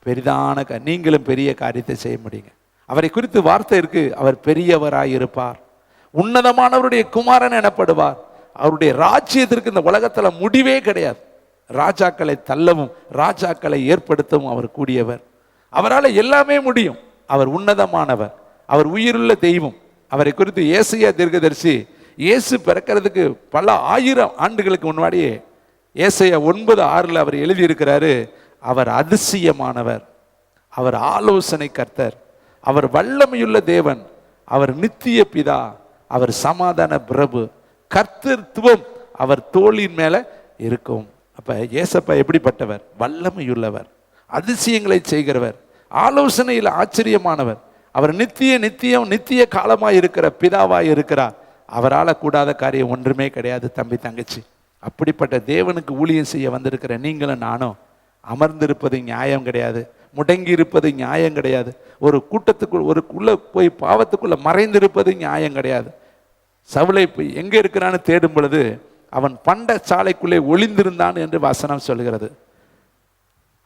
பெரிதான நீங்களும் பெரிய காரியத்தை செய்ய முடியுங்க. அவரை குறித்து வார்த்தை இருக்கு, அவர் பெரியவராய் இருப்பார், உன்னதமானவருடைய குமாரன் எனப்படுவார், அவருடைய ராஜ்யத்திற்கு இந்த உலகத்துல முடிவே கிடையாது. ராஜாக்களை தள்ளவும் ராஜாக்களை ஏற்படுத்தவும் அவர் கூடியவர். அவரால் எல்லாமே முடியும். அவர் உன்னதமானவர், அவர் உயிருள்ள தெய்வம். அவரை குறித்து ஏசாயா தீர்க்கதரிசி இயேசு பிறக்கிறதுக்கு பல 1000 ஆண்டுகளுக்கு முன்னாடியே ஏசாயா 9:6 அவர் எழுதியிருக்கிறாரு, அவர் அதிசயமானவர், அவர் ஆலோசனை கர்த்தர், அவர் வல்லமையுள்ள தேவன், அவர் நித்திய பிதா, அவர் சமாதான பிரபு, கர்த்தத்துவம் அவர் தோளின் மேல இருக்கும். அப்ப ஏசப்பா எப்படிப்பட்டவர்? வல்லமையுள்ளவர், அதிசயங்களை செய்கிறவர், ஆலோசனையில் ஆச்சரியமானவர், அவர் நித்திய காலமாய் இருக்கிற பிதாவாய் இருக்கிறார். அவரால் கூடாத காரியம் ஒன்றுமே கிடையாது தம்பி தங்கச்சி. அப்படிப்பட்ட தேவனுக்கு ஊழியம் செய்ய வந்திருக்கிற நீங்களும் நானும் அமர்ந்திருப்பது நியாயம் கிடையாது, முடங்கி இருப்பது நியாயம் கிடையாது, ஒரு கூட்டத்துக்குள் உள்ள போய் பாவத்துக்குள்ள மறைந்திருப்பது நியாயம் கிடையாது. சவுலை போய் எங்கே இருக்கிறான்னு தேடும் பொழுது அவன் பண்ட சாலைக்குள்ளே ஒளிந்திருந்தான் என்று வசனம் சொல்கிறது.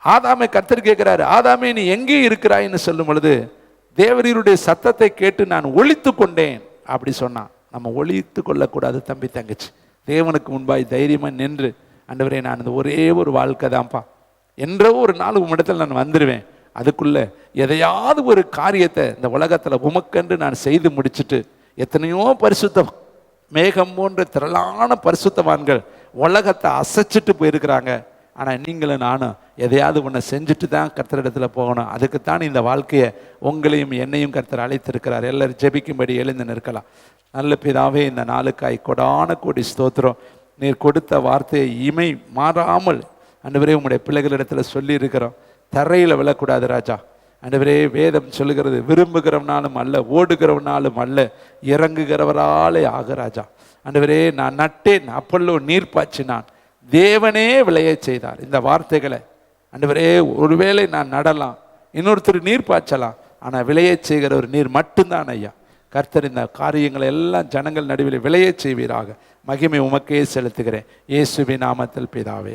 ஆதாமை கர்த்தர் கேட்கிறாரு, ஆதாமே நீ எங்கே இருக்கிறாய்ன்னு சொல்லும் பொழுது தேவரீருடைய சத்தத்தை கேட்டு நான் ஒளித்து கொண்டேன் அப்படி சொன்னான். நம்ம ஒளித்து கொள்ளக்கூடாது தம்பி தங்கச்சி. தேவனுக்கு முன்பாய் தைரியமாக நின்று, ஆண்டவரே நான் இந்த ஒரே ஒரு வாழ்க்கை தான்ப்பா, என்ற ஒரு நாள் உம்மிடத்தில் நான் வந்துடுவேன், அதுக்குள்ள எதையாவது ஒரு காரியத்தை இந்த உலகத்தில் உமக்கென்று நான் செய்து முடிச்சுட்டு, எத்தனையோ பரிசுத்தம் மேகம் போன்ற திரளான பரிசுத்தவான்கள் உலகத்தை அசைச்சிட்டு போயிருக்கிறாங்க. ஆனால் நீங்களும் நானும் எதையாவது ஒன்று செஞ்சுட்டு தான் கர்த்தரிடத்தில் போகணும். அதுக்குத்தான் இந்த வாழ்க்கையை உங்களையும் என்னையும் கர்த்தர் அழைத்திருக்கிறார். எல்லாரும் ஜெபிக்கும்படி எழுந்து நிற்கலாம். நல்ல பிதாவே, இந்த நாளுக்காய் கொடான கோடி ஸ்தோத்திரம். நீர் கொடுத்த வார்த்தையை இமை மாறாமல் ஆண்டவரே உங்களுடைய பிள்ளைகளிடத்தில் சொல்லி இருக்கிறோம். தரையில் விழக்கூடாது ராஜா. ஆண்டவரே வேதம் சொல்லுகிறது, விரும்புகிறவனாலும் அல்ல ஓடுகிறவனாலும் அல்ல இறங்குகிறவராலே ஆக ராஜா. ஆண்டவரே நான் நட்டேன், அப்பல்லோ நீர் பாய்ச்சினான், தேவனே விளைய செய்தார். இந்த வார்த்தைகளை ஆண்டவரே ஒருவேளை நான் நடலாம், இன்னொருத்தர் நீர் பாய்ச்சலாம், ஆனால் விளைய செய்கிற ஒரு நீர் மட்டும்தான் ஐயா. கர்த்தர் இந்த காரியங்களை எல்லாம் ஜனங்கள் நடுவில் விளைய செய்வீராக. மகிமை உமக்கே செலுத்துகிறேன், இயேசுவின் நாமத்தில் பிதாவே.